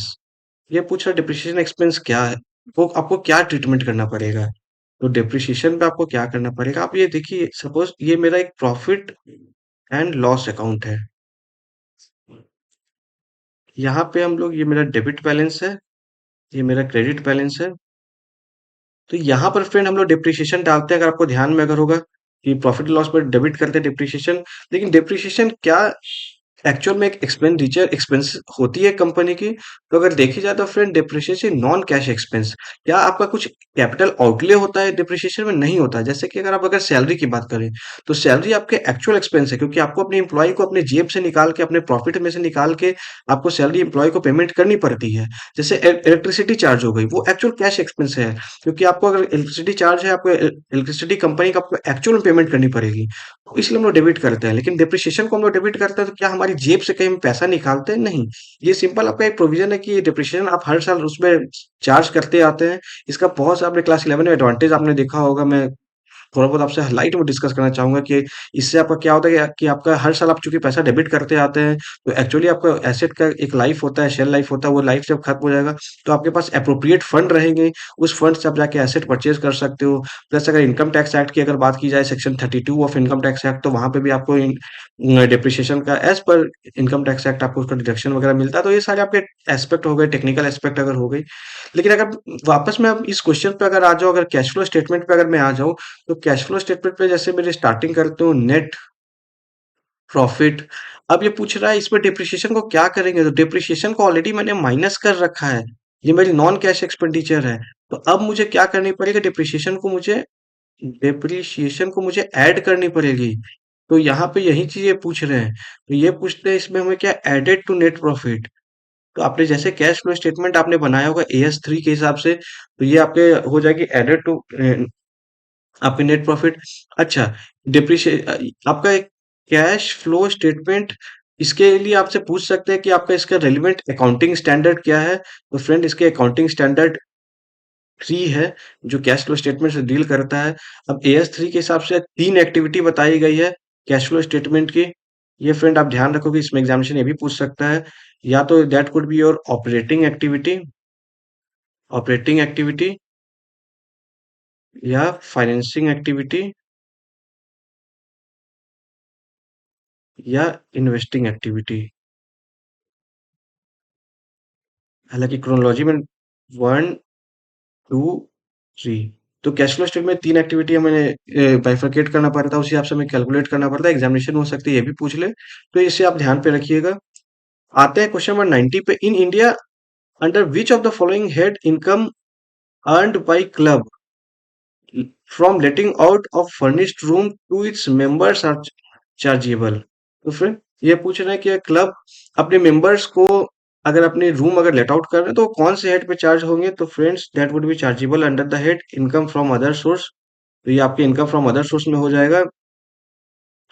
ये पूछ रहा डिप्रिसिएशन एक्सपेंस क्या है, वो आपको क्या ट्रीटमेंट करना पड़ेगा। तो डिप्रिसिएशन पे आपको क्या करना पड़ेगा, आप ये देखिए, सपोज ये मेरा एक प्रॉफिट एंड लॉस अकाउंट है, यहाँ पे हम लोग, ये मेरा डेबिट बैलेंस है, ये मेरा क्रेडिट बैलेंस है। तो यहाँ पर फ्रेंड हम लोग डिप्रिसिएशन डालते हैं, अगर आपको ध्यान में अगर होगा कि प्रॉफिट लॉस पर डेबिट करते हैं डिप्रिसिएशन। लेकिन डिप्रिसिएशन क्या एक्चुअल में एक एक्सपेंडिचर एक्सपेंस होती है कंपनी की? तो अगर देखी जाए तो friend depreciation non cash expense. क्या आपका कुछ कैपिटल आउटले होता है डिप्रिसिएशन में? नहीं होता। जैसे कि अगर आप अगर सैलरी की बात करें, तो सैलरी आपके एक्चुअल एक्सपेंस है, क्योंकि आपको अपने एम्प्लॉय को अपने जेब से निकाल के, अपने प्रॉफिट में से निकाल के आपको सैलरी एम्प्लॉय को पेमेंट करनी पड़ती है। जैसे इलेक्ट्रिसिटी चार्ज हो गई, वो एक्चुअल कैश एक्सपेंस है, क्योंकि आपको अगर इलेक्ट्रिसिटी चार्ज है, आपको इलेक्ट्रिसिटी कंपनी का आपको एक्चुअल में पेमेंट करनी पड़ेगी, तो इसलिए हम लोग डेबिट करते हैं। लेकिन डिप्रिसिएशन को हम लोग डेबिट करते हैं, तो क्या हमारी जेब से कहीं हम पैसा निकालते हैं? नहीं। ये सिंपल आपका एक प्रोविजन है कि डिप्रिसिएशन आप हर साल उसमें चार्ज करते आते हैं। इसका बहुत सा आपने क्लास 11 में एडवांटेज आपने देखा होगा, मैं थोड़ा बहुत आपसे लाइट में डिस्कस करना चाहूंगा कि इससे आपका क्या होता है कि आपका हर साल आप चूंकि पैसा डेबिट करते आते हैं, तो एक्चुअली आपका एसेट का एक लाइफ होता है, शेल लाइफ होता है, वो लाइफ जब खत्म हो जाएगा, तो आपके पास अप्रोप्रिएट फंड रहेंगे, उस फंड से आप जाके एसेट परचेज कर सकते हो। प्लस अगर इनकम टैक्स एक्ट की अगर बात की जाए, section 32 of income tax act, तो वहां पे भी आपको डिप्रिसिएशन का as per income tax act आपको उसका डिडक्शन वगैरह मिलता है। तो ये सारे आपके एस्पेक्ट हो गए, टेक्निकल एस्पेक्ट अगर हो गई। लेकिन अगर वापस मैं अब इस क्वेश्चन पे अगर आ जाऊं, अगर कैश फ्लो स्टेटमेंट पे अगर मैं आ जाऊं, तो कैश फ्लो स्टेटमेंट पे जैसे मेरे स्टार्टिंग करते हूँ नेट प्रॉफिट। अब ये पूछ रहा है इसमें डिप्रिसिएशन को क्या करेंगे, तो डिप्रिसिएशन को ऑलरेडी मैंने माइनस कर रखा है, ये मेरी नॉन कैश एक्सपेंडिचर है। तो अब मुझे क्या करनी पड़ेगी, डिप्रिसिएशन को मुझे ऐड करनी पड़ेगी। तो यहाँ पे यही चीजें पूछ रहे हैं, तो ये पूछते हैं इसमें हमें क्या, एडेड टू नेट प्रॉफिट। तो आपने जैसे कैश फ्लो स्टेटमेंट आपने बनाया होगा AS3 के हिसाब से, तो ये आपके हो जाएगी एडेड टू आपके नेट प्रॉफिट। अच्छा, आपका एक कैश फ्लो स्टेटमेंट, इसके लिए आपसे पूछ सकते हैं कि आपका इसका रेलिवेंट अकाउंटिंग स्टैंडर्ड क्या है। तो फ्रेंड इसके अकाउंटिंग स्टैंडर्ड 3 है, जो कैश फ्लो स्टेटमेंट से डील करता है। अब AS3 के हिसाब से 3 एक्टिविटी बताई गई है कैश फ्लो स्टेटमेंट की। ये फ्रेंड आप ध्यान रखो कि इसमें एग्जामिनेशन ये भी पूछ सकता है, या तो that could be your operating activity, या फाइनेंसिंग एक्टिविटी, या इन्वेस्टिंग एक्टिविटी। हालांकि क्रोनोलॉजी में 1, 2, 3, तो कैश फ्लो स्टेटमेंट में 3 एक्टिविटी हमें बाइफरकेट करना पड़ता है, उसी हिसाब से हमें कैलकुलेट करना पड़ता है। एग्जामिनेशन हो सकती है ये भी पूछ ले, तो इसे आप ध्यान पे रखिएगा। आते हैं क्वेश्चन नंबर 90 पे। In India under which of the following head income earned by club from letting out of furnished room to its members are chargeable. तो फिर ये पूछ रहे हैं कि क्लब अपने मेंबर्स को अगर अपने रूम अगर लेट आउट कर रहे हैं तो कौन से हेड पे चार्ज होंगे? तो friends that would be chargeable under the head income from other source. तो ये आपके इनकम फ्रॉम अदर सोर्स में हो जाएगा।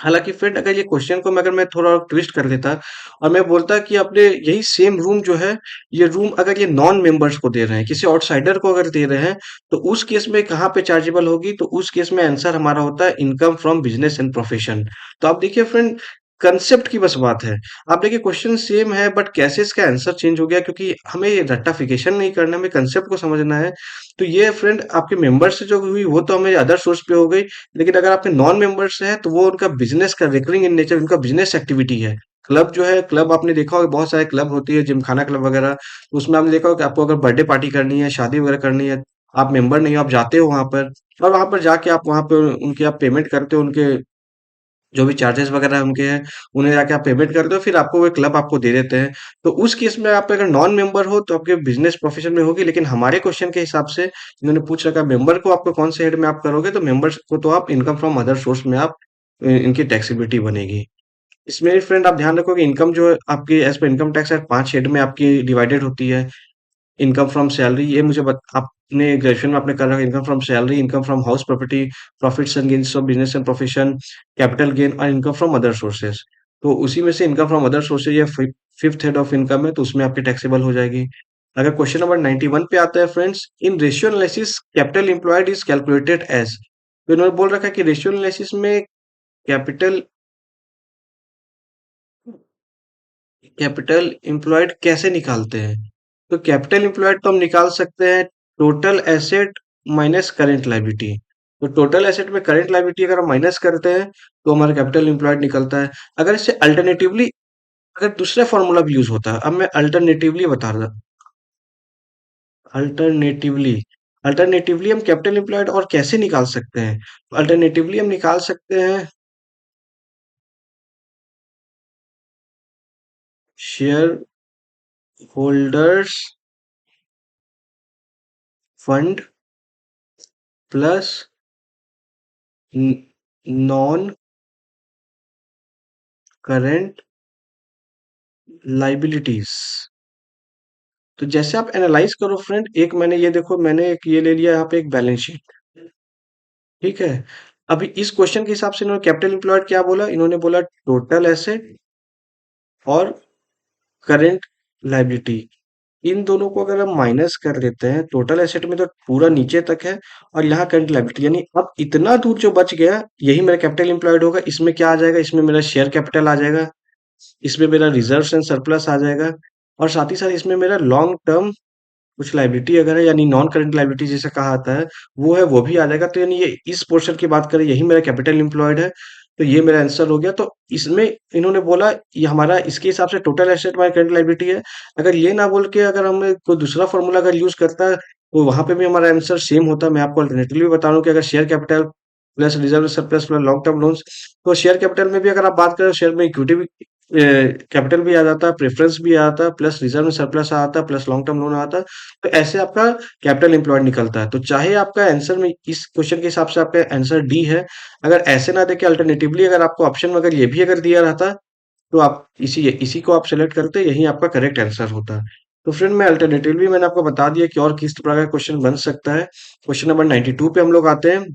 हालाँकि फ्रेंड अगर ये क्वेश्चन को मैं अगर मैं थोड़ा और ट्विस्ट कर देता और मैं बोलता कि अपने यही सेम रूम जो है, ये रूम अगर ये नॉन मेंबर्स को दे रहे हैं, किसी आउटसाइडर को अगर दे रहे हैं, तो उस केस में कहाँ पे चार्जेबल होगी? तो उस केस में आंसर हमारा होता है income from business and profession. तो आप देखिए फ्रेंड, कांसेप्ट की बस बात है। आप देखिए क्वेश्चन सेम है बट कैसे इसका आंसर चेंज हो गया, क्योंकि हमें ये रट्टाफिकेशन नहीं करना, हमें कांसेप्ट को समझना है। तो ये फ्रेंड आपके मेंबर से जो हुई वो तो हमें अदर सोर्स पे हो गई, लेकिन अगर आपके नॉन मेंबर्स हैं तो वो उनका बिजनेस का रिकरिंग इन नेचर, उनका बिजनेस एक्टिविटी है। क्लब जो है, क्लब आपने देखा होगा बहुत सारे क्लब होती है, जिमखाना क्लब वगैरह। तो उसमें आपने देखा होगा कि आपको अगर बर्थडे पार्टी करनी है, शादी वगैरह करनी है, आप मेंबर नहीं हो, आप जाते हो वहां पर, और वहां पर जाके आप वहां पर उनके आप पेमेंट करते हो, उनके जो भी चार्जेस वगैरह उनके हैं, उन्हें जाके आप पेमेंट करते हो, फिर आपको वो क्लब आपको दे देते हैं। तो उस केस में आप अगर नॉन मेंबर हो तो आपके बिजनेस प्रोफेशन में होगी, लेकिन हमारे क्वेश्चन के हिसाब से इन्होंने पूछ रखा मेंबर को आपको कौन से हेड में आप करोगे, तो मेंबर्स को तो आप इनकम फ्रॉम अदर सोर्स में आप इनकी टैक्सेबिलिटी बनेगी। इसमें फ्रेंड आप ध्यान रखो कि इनकम जो है आपकी as per income tax act 5 head में आपकी डिवाइडेड होती है। इनकम फ्रॉम सैलरी, ये मुझे आपने ग्रेजुएशन में आपने कर रखा है, income from salary, income from house property, profits and gains of business and profession, capital gain और इनकम फ्रॉम अदर सोर्सेज। तो उसी में से इनकम फ्रॉम अदर सोर्सेज ये फिफ्थ हेड ऑफ इनकम है, तो उसमें आपकी टैक्सेबल हो जाएगी। अगर क्वेश्चन नंबर 91 पे आता है friends, in ratio analysis capital employed is calculated as. तो इन्होंने बोल रखा है कि रेशियो एनालिसिस में कैपिटल कैपिटल एम्प्लॉयड कैसे निकालते हैं? तो कैपिटल एम्प्लॉयड तो हम निकाल सकते हैं total asset minus current liability. तो टोटल एसेट में करेंट लायबिलिटी अगर हम माइनस करते हैं तो हमारा कैपिटल एम्प्लॉयड निकलता है। अगर इससे अल्टरनेटिवली अगर दूसरा फॉर्मूला भी यूज होता है, अब मैं अल्टरनेटिवली बता रहा। अल्टरनेटिवली अल्टरनेटिवली हम कैपिटल एम्प्लॉयड और कैसे निकाल सकते हैं? अल्टरनेटिवली हम निकाल सकते हैं share holders fund plus non current liabilities. तो जैसे आप एनालाइज करो फ्रेंड, एक मैंने ये देखो, मैंने एक ये ले लिया यहाँ पे एक बैलेंस शीट, ठीक है। अभी इस क्वेश्चन के हिसाब से इन्होंने कैपिटल एम्प्लॉयड क्या बोला? इन्होंने बोला टोटल एसेट और करेंट लाइबिलिटी, इन दोनों को अगर हम माइनस कर देते हैं, टोटल एसेट में तो पूरा नीचे तक है और यहाँ करंट लायबिलिटी, यानी अब इतना दूर जो बच गया यही मेरा कैपिटल एम्प्लॉयड होगा। इसमें क्या आ जाएगा? इसमें मेरा शेयर कैपिटल आ जाएगा, इसमें मेरा रिजर्व्स एंड सरप्लस आ जाएगा, और साथ ही साथ इसमें मेरा लॉन्ग टर्म कुछ लायबिलिटी अगर है, यानी नॉन करंट लायबिलिटी जिसे कहा जाता है, वो है, वो भी आ जाएगा। तो यानी ये इस पोर्शन की बात करें, यही मेरा कैपिटल एम्प्लॉयड है। तो ये मेरा आंसर हो गया। तो इसमें इन्होंने बोला ये हमारा इसके हिसाब से total asset minus current liability है। अगर ये ना बोल के अगर हमें कोई दूसरा फॉर्मूला अगर यूज करता है तो वहां पे भी हमारा आंसर सेम होता। मैं आपको अल्टरनेटिवली बता रहा हूँ कि अगर share capital plus reserve surplus plus long term loans, तो शेयर कैपिटल में भी अगर आप बात करें, शेयर में इक्विटी भी कैपिटल भी आ जाता है, प्रेफरेंस भी आ जाता है, प्लस रिजर्व में सरप्लस आ जाता है, प्लस लॉन्ग टर्म लोन आता है। तो ऐसे आपका कैपिटल एम्प्लॉयड निकलता है। तो चाहे आपका आंसर में इस क्वेश्चन के हिसाब से आपका आंसर डी है, अगर ऐसे ना देके अल्टरनेटिवली अगर आपको ऑप्शन में अगर ये भी अगर दिया रहता तो आप इसी इसी को आप सेलेक्ट करते, यही आपका करेक्ट आंसर होता। तो फ्रेंड मैं अल्टरनेटिवली मैंने आपको बता दिया कि और किस प्रकार का क्वेश्चन बन सकता है। क्वेश्चन नंबर 92 पे हम लोग आते हैं।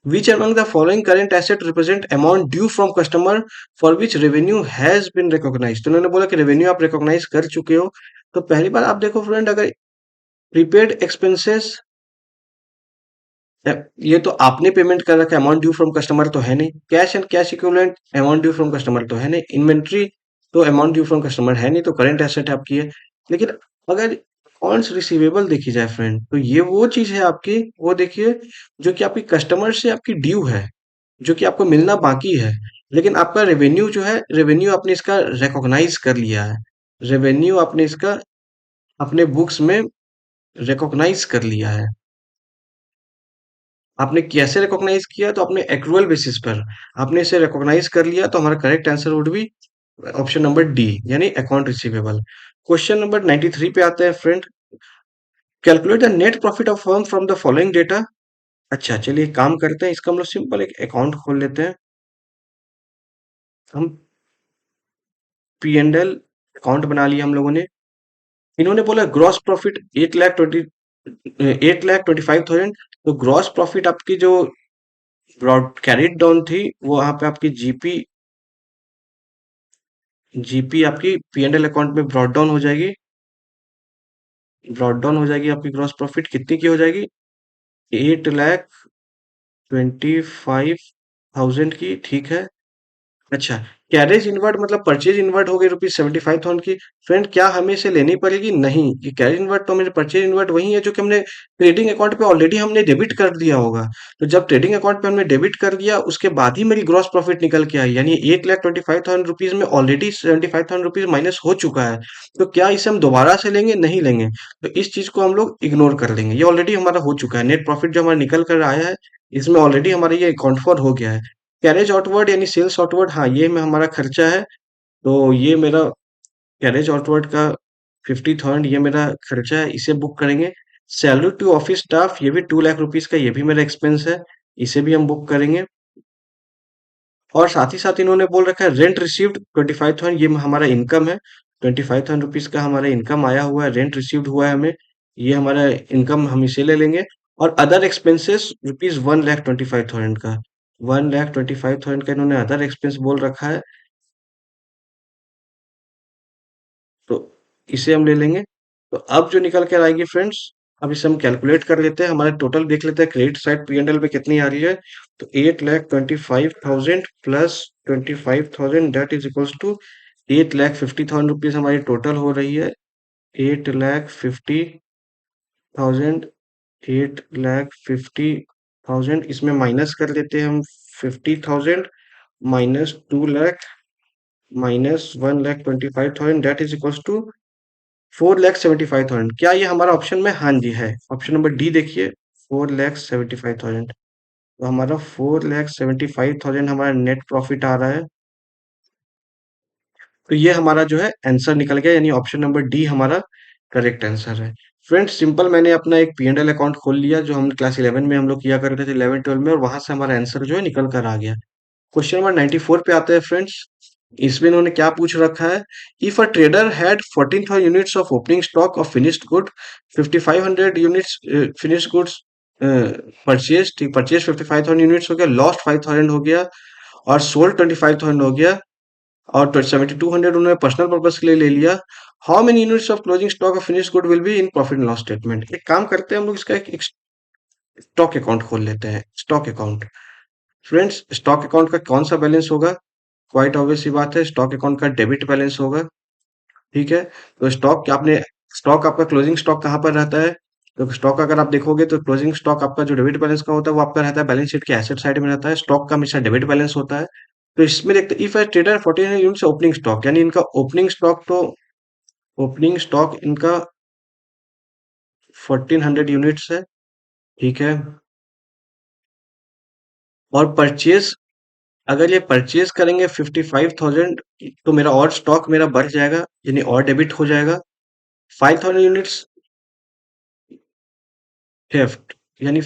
Which among the following current asset represent amount due from customer for which revenue has been recognized? तो उन्होंने बोला कि रेवेन्यू आप रिकॉग्नाइज कर चुके हो। तो पहली बार आप देखो फ्रेंड, अगर प्रीपेड एक्सपेंसेस, ये तो आपने पेमेंट कर रखा है, अमाउंट ड्यू फ्रॉम कस्टमर तो है नहीं। Cash and cash equivalent amount due from customer तो है नहीं। इन्वेंट्री तो अमाउंट ड्यू फ्रॉम कस्टमर है नहीं, तो करंट एसेट आपकी है। लेकिन अगर अकाउंट्स रिसीवेबल देखी जाए फ्रेंड, तो ये वो चीज है आपकी, वो देखिए जो कि आपकी कस्टमर से आपकी ड्यू है, जो कि आपको मिलना बाकी है। लेकिन आपका रेवेन्यू जो है, रेवेन्यू आपने इसका रिकॉग्नाइज कर लिया है। रेवेन्यू आपने इसका अपने बुक्स में रिकॉग्नाइज कर लिया है। आपने कैसे रिकॉग्नाइज किया? तो आपने एक्रूअल बेसिस पर आपने इसे रिकॉग्नाइज कर लिया, तो हमारा correct answer would be option number D यानी अकाउंट रिसीवेबल। क्वेश्चन नंबर 93 पे आते हैं friend. Calculate the net profit of firm from the following data. अच्छा चलिए एक काम करते हैं, इसका हम लोग सिंपल एक अकाउंट खोल लेते हैं। हम पी एंड एल अकाउंट बना लिया हम लोगों ने। इन्होंने बोला ग्रॉस प्रॉफिट 8,25,000। तो ग्रॉस प्रॉफिट आपकी जो ब्रॉड कैरिड डाउन थी वो वहां पे आपकी जीपी आपकी पी एंड एल अकाउंट में ब्रॉड डाउन हो जाएगी। ब्रॉड डाउन हो जाएगी आपकी ग्रॉस प्रॉफिट कितनी की हो जाएगी? 8,25,000 की, ठीक है। अच्छा, कैरेज इनवर्ट मतलब परचेज इनवर्ट हो गई ₹75,000 की। फ्रेंड क्या हमें इसे लेनी पड़ेगी? नहीं, ये कैरेज इनवर्ट तो मेरे परचेज इनवर्ट वही है जो कि हमने ट्रेडिंग अकाउंट पे ऑलरेडी हमने डेबिट कर दिया होगा। तो जब ट्रेडिंग अकाउंट पे हमने डेबिट कर दिया उसके बाद ही मेरी ग्रॉस प्रॉफिट निकल के आई, यानी 8,25,000 में ऑलरेडी 75,000 रुपीज माइनस हो चुका है। तो क्या इसे हम दोबारा से लेंगे? नहीं लेंगे। तो इस चीज को हम लोग इग्नोर कर देंगे, ये ऑलरेडी हमारा हो चुका है। नेट प्रॉफिट जो हमारा निकल कर आया है इसमें ऑलरेडी हमारा ये अकाउंट फॉर हो गया है। कैरेज आउटवर्ड यानी सेल्स आउटवर्ड, हाँ ये में हमारा खर्चा है। तो ये मेरा कैरेज आउटवर्ड का 50,000 ये मेरा खर्चा है, इसे बुक करेंगे। सैलरी टू ऑफिस स्टाफ ये भी 2 लाख रुपीज का, ये भी मेरा एक्सपेंस है, इसे भी हम बुक करेंगे। और साथ ही साथ इन्होंने बोल रखा है रेंट रिसीव्ड 25,000, ये हमारा इनकम है। 25,000 रुपीज का हमारा इनकम आया हुआ है, रेंट रिसीव्ड हुआ है हमें, ये हमारा इनकम, हम इसे ले लेंगे। और अदर एक्सपेंसेस ₹1,25,000 का, 1,25,000 का इन्होंने अदर एक्सपेंस बोल रखा है, तो इसे हम ले लेंगे। तो अब जो निकल कर आएगी फ्रेंड्स, अब इसे हम कैलकुलेट कर लेते हैं, हमारा टोटल देख लेते हैं credit side P and L पे कितनी आ रही है। तो 8,25,000 plus 25,000 that is equals to 8,50,000 rupees हमारी टोटल हो रही है। 8,50,000, 8,50,000 इसमें माइनस कर लेते हैं हम 50,000, minus 2 lakh, minus 1,25,000 that is equals to 4,75,000। क्या ये हमारा ऑप्शन में? हाँ जी है, ऑप्शन नंबर डी देखिए, 4,75,000। तो हमारा 4,75,000 हमारा नेट प्रॉफिट आ रहा है। तो ये हमारा जो है आंसर निकल गया, यानी ऑप्शन नंबर डी हमारा करेक्ट आंसर है। फ्रेंड्स सिंपल, मैंने अपना एक पी एंड एल अकाउंट खोल लिया जो हम क्लास 11 में हम लोग किया करते थे, 11 12 में, और वहां से हमारा आंसर जो है निकल कर आ गया। क्वेश्चन नंबर 94 पे आते हैं फ्रेंड्स। इसमें इन्होंने क्या पूछ रखा है? If a trader had 14,000 units of opening stock of finished good, 5,500 units finished goods purchase, ठीक, परचेज 55,000 यूनिट्स हो गया, लॉस्ट 5,000 हो गया, और सोल्ड 25,000 हो गया, और 7,200 उन्होंने पर्सनल पर्पज के लिए ले लिया। How many units of closing stock of finished good will be in profit and loss statement? एक काम करते हैं हम लोग, इसका एक स्टॉक अकाउंट खोल लेते हैं। Stock account, friends stock account का कौन सा बैलेंस होगा? क्वाइट ऑब्वियस सी बात है, स्टॉक अकाउंट का डेबिट बैलेंस होगा। ठीक है, तो स्टॉक आपने, स्टॉक आपका क्लोजिंग स्टॉक कहाँ पर रहता है? तो स्टॉक अगर आप देखोगे तो क्लोजिंग स्टॉक आपका जो डेबिट बैलेंस का होता है वो आपका रहता है बैलेंस शीट के एसेट साइड में रहता है, स्टॉक का हमेशा डेबिट बैलेंस होता है। तो इसमें देखते if A trader 14 units opening stock, यानी इनका ओपनिंग स्टॉक, तो ओपनिंग स्टॉक इनका 1400 यूनिट्स है, ठीक है। और परचेज, अगर ये परचेज करेंगे 55,000, तो मेरा और स्टॉक मेरा बढ़ जाएगा, यानी और डेबिट हो जाएगा। 5,000 यूनिट्स थेफ्ट, यानी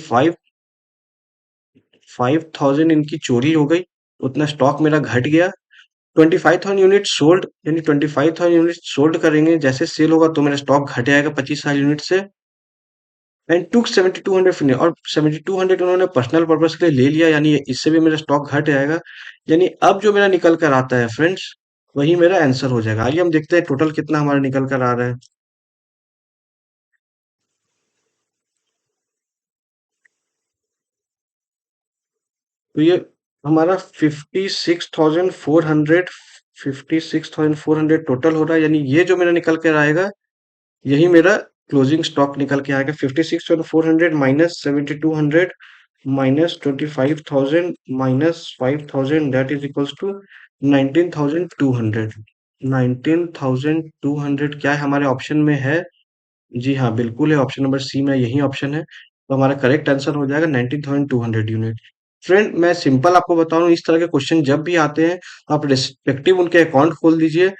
5,000 इनकी चोरी हो गई, उतना स्टॉक मेरा घट गया। 25,000 यूनिट सोल्ड, यानी 25,000 यूनिट सोल्ड करेंगे, जैसे सेल होगा तो मेरा स्टॉक घट जाएगा 25,000 यूनिट से। एंड टू 7,200 फिनिश, और 7,200 उन्होंने पर्सनल पर्पज के लिए ले लिया, यानी इससे भी मेरा स्टॉक घट जाएगा। यानी अब जो मेरा निकल कर आता है फ्रेंड्स, वही मेरा आंसर हो जाएगा। आइए हम देखते हैं टोटल कितना हमारा निकल कर आ रहा है। तो ये हमारा 56,400 टोटल हो रहा है, यानी ये जो मेरा निकल कर आएगा यही मेरा क्लोजिंग स्टॉक निकल के आएगा। 56,400 minus 7,200 minus 25,000 minus 5,000 that is equals to 19,200। 19,200 क्या है हमारे ऑप्शन में है? जी हाँ बिल्कुल है, ऑप्शन नंबर सी में यही ऑप्शन है। तो हमारा करेक्ट आंसर हो जाएगा 19,200 यूनिट। फ्रेंड मैं सिंपल आपको बता रहा हूँ, इस तरह के क्वेश्चन जब भी आते हैं आप रिस्पेक्टिव उनके अकाउंट खोल दीजिए,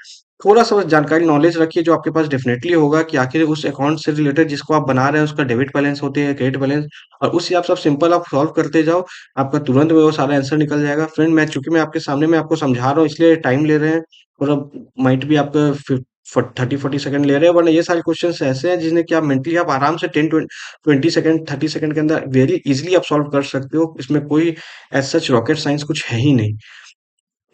थोड़ा सा बस जानकारी नॉलेज रखिए जो आपके पास डेफिनेटली होगा कि आखिर उस अकाउंट से रिलेटेड जिसको आप बना रहे हैं उसका डेबिट बैलेंस होते हैं, क्रेडिट बैलेंस, और उस हिसाब से आप सिंपल आप सॉल्व करते जाओ, आपका तुरंत में वो सारा आंसर निकल जाएगा। फ्रेंड मैं चूंकि मैं आपके सामने मैं आपको समझा रहा हूँ इसलिए टाइम ले रहे हैं, और अब माइट भी आपका 30-40 सेकंड ले रहे हैं, वरना ये सारे क्वेश्चन ऐसे हैं जिन्हें कि आप मेंटली आप आराम से 10-20 सेकंड 30 सेकंड के अंदर वेरी इजिली आप सॉल्व कर सकते हो, इसमें कोई एज सच रॉकेट साइंस कुछ है ही नहीं।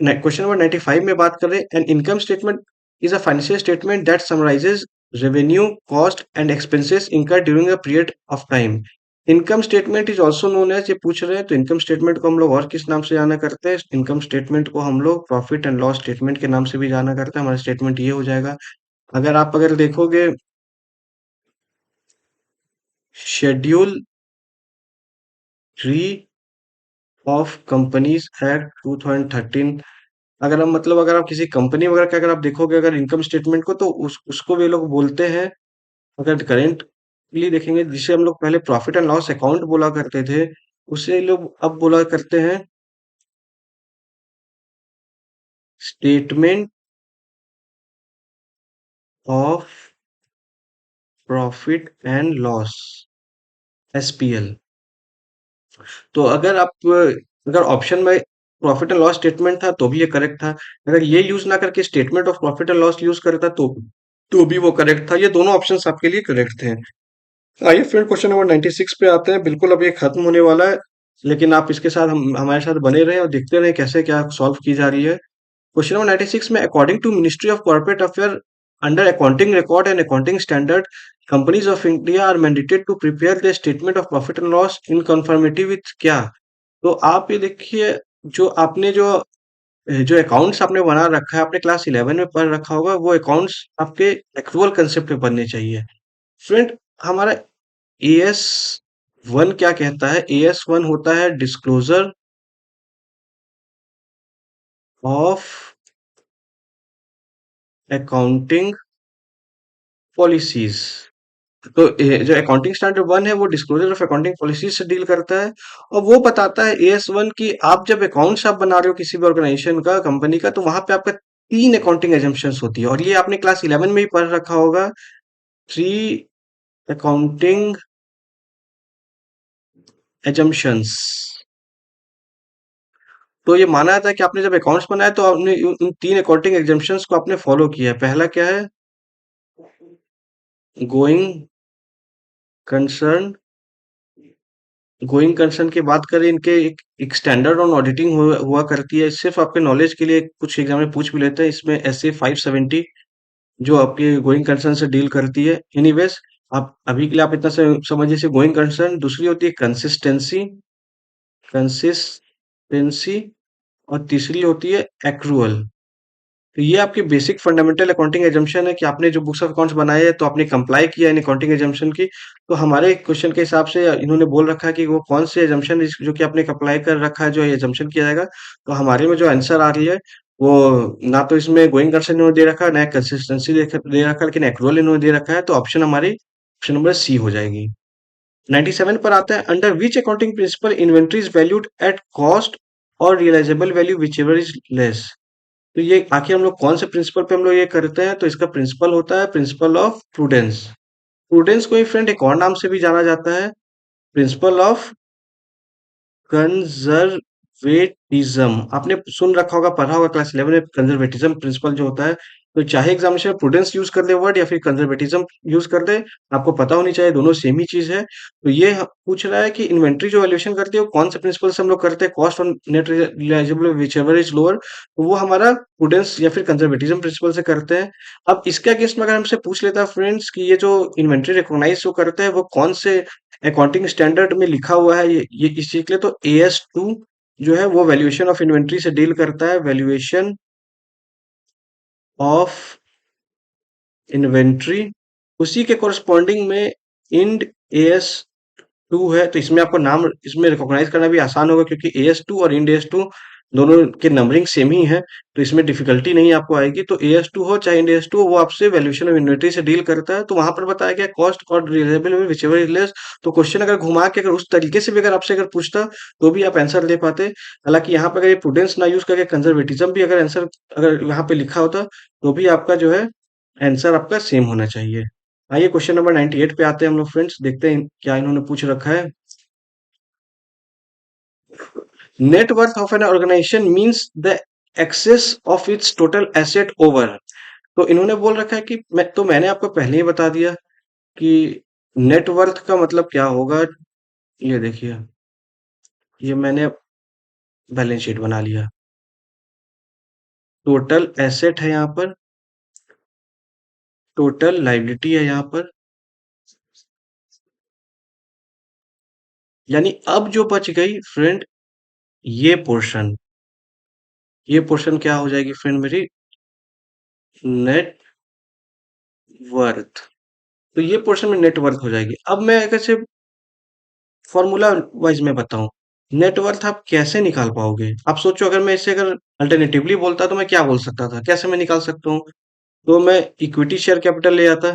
क्वेश्चन नंबर 95 में बात कर रहे हैं, an income statement is a financial statement that summarises revenue cost and expenses incurred during a period of time. Income statement is also known as, ये पूछ रहे हैं तो इनकम स्टेटमेंट को हम लोग और किस नाम से जाना करते हैं, इनकम स्टेटमेंट को हम लोग प्रॉफिट एंड लॉस स्टेटमेंट के नाम से भी जाना करते हैं। हमारा स्टेटमेंट ये हो जाएगा, अगर देखोगे शेड्यूल 3 ऑफ कंपनीज एक्ट 2013, अगर आप किसी कंपनी वगैरह का अगर आप देखोगे अगर इनकम स्टेटमेंट को, तो उसको वे लोग बोलते हैं, अगर करेंटली देखेंगे जिसे हम लोग पहले प्रॉफिट एंड लॉस अकाउंट बोला करते थे, उसे लोग अब बोला करते हैं statement of profit and loss, SPL. तो अगर ऑप्शन में प्रॉफिट एंड लॉस स्टेटमेंट था तो भी ये करेक्ट था, अगर ये यूज ना करके statement of profit and loss use करता तो भी वो करेक्ट था, ये दोनों ऑप्शंस आपके लिए करेक्ट थे। आइए फिर क्वेश्चन नंबर 96 पे आते हैं, बिल्कुल अब ये खत्म होने वाला है, लेकिन आप इसके साथ हम हमारे साथ बने रहें और देखते रहें कैसे क्या सॉल्व की जा रही है। क्वेश्चन नंबर 96 में, according to ministry of corporate affair under accounting record and accounting standard, companies of India are mandated to prepare the statement of profit and loss in conformity with क्या। तो आप ये देखिए, जो आपने जो जो अकाउंट्स आपने बना रखा है, आपने क्लास 11 में पढ़ रखा होगा, वो अकाउंट्स आपके एक्चुअल कंसेप्ट पे बनने चाहिए। फ्रेंड हमारा एएस 1 क्या कहता है, एएस 1 होता है डिस्क्लोजर ऑफ अकाउंटिंग पॉलिसीज। तो जो अकाउंटिंग स्टैंडर्ड 1 है वो डिस्क्लोजर ऑफ अकाउंटिंग पॉलिसीज से डील करता है, और वो बताता है एएस 1 की आप जब अकाउंट्स आप बना रहे हो किसी भी ऑर्गेनाइजेशन का, कंपनी का, तो वहां पे आपका 3 अकाउंटिंग एजम्पशंस होती है, और ये आपने क्लास 11 में ही पढ़ रखा होगा, 3 अकाउंटिंग एजम्पशंस। तो ये माना जाता है कि आपने जब अकाउंट्स बनाए तो आपने उन 3 अकाउंटिंग एग्जाम्पशंस को आपने फॉलो किया है। पहला क्या है, गोइंग कंसर्न, गोइंग कंसर्न की बात करें, इनके एक स्टैंडर्ड ऑन ऑडिटिंग हुआ करती है, सिर्फ आपके नॉलेज के लिए कुछ एग्जाम में पूछ भी लेते हैं, इसमें एस ए 570 जो आपके गोइंग कंसर्न से डील करती है। एनीवेज आप अभी के लिए आप इतना से समझिए से गोइंग कंसर्न। दूसरी होती है कंसिस्टेंसी, कंसिस्टेंसी, और तीसरी होती है एक्रूअल। तो ये आपकी बेसिक फंडामेंटल अकाउंटिंग एजम्पशन है कि आपने जो बुक्स ऑफ अकाउंट्स बनाए हैं तो आपने कंप्लाई किया इन अकाउंटिंग एजम्पशन की। तो हमारे क्वेश्चन के हिसाब से इन्होंने बोल रखा है कि वो कौन से एजम्पशन जो कि आपने अप्लाई कर रखा है जो एजम्पशन किया जाएगा, तो हमारे में जो आंसर आ रही है वो ना तो इसमें गोइंग कंसर्न इन्होंने दे रखा है, ना कंसिस्टेंसी दे रखा है, लेकिन एक्रूअल इन्होंने दे रखा है, तो ऑप्शन हमारी ऑप्शन नंबर सी हो जाएगी। 97 पर आता है, under which accounting principle inventory is valued at cost or realisable value whichever is less. तो ये आखिर हम लोग कौन से प्रिंसिपल पे हम लोग ये करते हैं, तो इसका प्रिंसिपल होता है प्रिंसिपल ऑफ प्रूडेंस। प्रूडेंस को ही फ्रेंड एक और नाम से भी जाना जाता है, प्रिंसिपल ऑफ कंजर्वेटिज्म। आपने सुन रखा होगा, पढ़ा होगा क्लास 11 में, कंजर्वेटिज्म प्रिंसिपल जो होता है, तो चाहे एग्जामिनेशन में प्रूडेंस यूज कर दे वर्ड या फिर कंजर्वेटिज्म यूज कर दे, आपको पता होनी चाहिए दोनों सेम ही चीज है। तो ये पूछ रहा है कि इन्वेंट्री जो वैल्यूएशन करती है वो कौन से प्रिंसिपल से हम लोग करते हैं, कॉस्ट और net realisable whichever is lower, तो वो हमारा प्रूडेंस या फिर कंजर्वेटिज्म प्रिंसिपल से करते हैं। अब इसके अगेंस्ट में अगर हमसे पूछ लेता है फ्रेंड्स कि ये जो इन्वेंट्री रिकॉग्नाइज जो करते हैं वो कौन से अकाउंटिंग स्टैंडर्ड में लिखा हुआ है, ये इस चीज के लिए, तो एएस 2 जो है वो वैल्यूएशन ऑफ इन्वेंट्री से डील करता है, वैल्यूएशन ऑफ इन्वेंट्री। उसी के कोरस्पॉन्डिंग में इंड एएस 2 है, तो इसमें आपको नाम इसमें रिकॉग्नाइज करना भी आसान होगा क्योंकि एएस 2 और इंड एएस 2 दोनों के नंबरिंग सेम ही है, तो इसमें डिफिकल्टी नहीं आपको आएगी। तो AS2 हो चाहे इंड AS2 हो, वो आपसे वैल्यूएशन ऑफ इन्वेंटरी से डील करता है। तो वहां पर बताया गया कॉस्ट और reliable which ever is less. तो क्वेश्चन अगर घुमा के अगर उस तरीके से भी अगर आपसे अगर पूछता तो भी आप आंसर दे पाते। हालांकि यहाँ पर अगर ये प्रूडेंस ना यूज करके कंजर्वेटिज्म भी अगर आंसर अगर यहाँ पे लिखा होता तो भी आपका जो है आंसर आपका सेम होना चाहिए। आइए क्वेश्चन नंबर 98 पे आते हैं हम लोग फ्रेंड्स, देखते हैं क्या इन्होंने पूछ रखा है। Net worth of an organisation means the excess of its total asset over. तो इन्होंने बोल रखा है कि मैंने आपको पहले ही बता दिया कि नेट वर्थ का मतलब क्या होगा। ये देखिए, ये मैंने बैलेंस शीट बना लिया। टोटल एसेट है यहाँ पर, टोटल लाइबिलिटी है यहाँ पर, यानी अब जो बच गई फ्रेंड ये पोर्शन, ये पोर्शन क्या हो जाएगी फ्रेंड मेरी, नेट वर्थ। तो ये पोर्शन में नेट वर्थ हो जाएगी। अब मैं कैसे फॉर्मूला वाइज में बताऊं, नेट वर्थ आप कैसे निकाल पाओगे। आप सोचो अगर मैं इसे अगर अल्टरनेटिवली बोलता तो मैं क्या बोल सकता था, कैसे मैं निकाल सकता हूँ। तो मैं इक्विटी शेयर कैपिटल ले आता,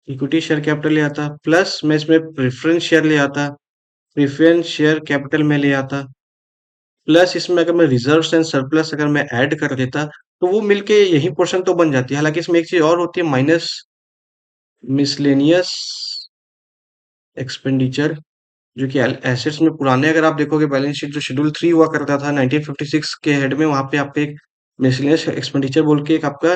इक्विटी शेयर कैपिटल ले आता, प्लस मैं इसमें प्रेफरेंस शेयर ले आता, प्रेफरेंस शेयर कैपिटल में ले आता, प्लस इसमें अगर मैं रिजर्व एंड सरप्लस अगर मैं ऐड कर देता तो वो मिलके यही पोर्शन तो बन जाती है। हालांकि इसमें एक चीज और होती है, माइनस मिसलेनियस एक्सपेंडिचर, जो कि एसेट्स में पुराने अगर आप देखोगे बैलेंस शीट जो शेड्यूल 3 हुआ करता था 1956 के हेड में, वहां पे आपका एक मिसलेनियस एक्सपेंडिचर बोल के एक आपका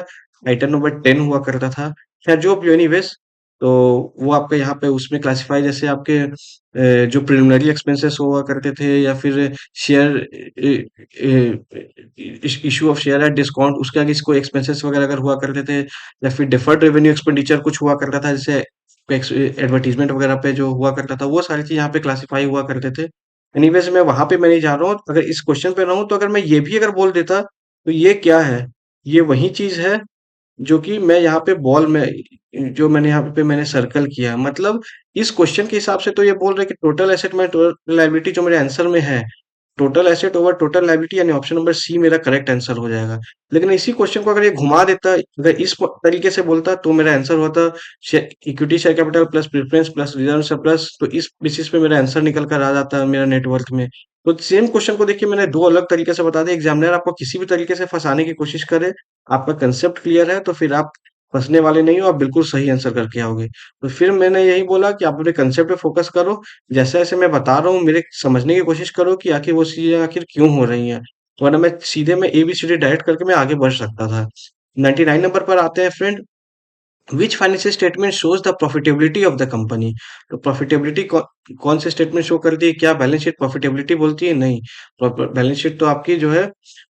आइटम नंबर 10 हुआ करता था। खैर जो भी एनीवेज, तो वो आपका यहाँ पे उसमें क्लासिफाई जैसे आपके जो प्रिलिमिनरी एक्सपेंसेस हुआ करते थे, या फिर share issue of share at discount, उसके आगे इसको एक्सपेंसेस वगैरह अगर हुआ करते थे, या फिर डिफर्ड रेवेन्यू एक्सपेंडिचर कुछ हुआ करता था, जैसे एडवर्टीजमेंट वगैरह पे जो हुआ करता था, वो सारी चीज यहाँ पे क्लासिफाई हुआ करते थे। एनीवेज मैं वहां पे मैं नहीं जा रहा हूँ, अगर इस क्वेश्चन पे रहूं तो अगर मैं ये भी अगर बोल देता तो ये क्या है, ये वही चीज है जो कि मैं यहाँ पे बॉल में जो मैंने यहाँ पे मैंने सर्कल किया। मतलब इस क्वेश्चन के हिसाब से तो ये बोल रहे कि टोटल एसेट में टोटल लाइबिलिटी जो मेरे आंसर में है, total asset over total liability, यानी ऑप्शन नंबर सी मेरा करेक्ट आंसर हो जाएगा। लेकिन इसी क्वेश्चन को अगर ये घुमा देता, अगर इस तरीके से बोलता तो मेरा आंसर होता equity share capital plus preference plus reserve surplus. तो इस बेसिस पे मेरा आंसर निकल कर आ जाता मेरा नेटवर्क में। तो सेम क्वेश्चन को देखिए मैंने दो अलग तरीके से बता दिया। एग्जामिनर आपको किसी भी तरीके से फंसाने की कोशिश करे, आपका कंसेप्ट क्लियर है तो फिर आप फंसने वाले नहीं हो, आप बिल्कुल सही आंसर करके आओगे। तो फिर मैंने यही बोला कि आप अपने कंसेप्ट पे फोकस करो, जैसे-जैसे मैं बता रहा हूँ मेरे समझने की कोशिश करो कि आखिर वो चीज़ें आखिर क्यों हो रही हैं। वरना मैं सीधे मैं एबीसीडी डायरेक्ट करके मैं आगे बढ़ सकता था। 99 नंबर पर आते हैं friend. Which financial statement shows the profitability of the company. तो प्रॉफिटेबिलिटी कौन से स्टेटमेंट शो करती है, क्या बैलेंस शीट प्रॉफिटेबिलिटी बोलती है? नहीं। बैलेंस शीट तो आपकी जो है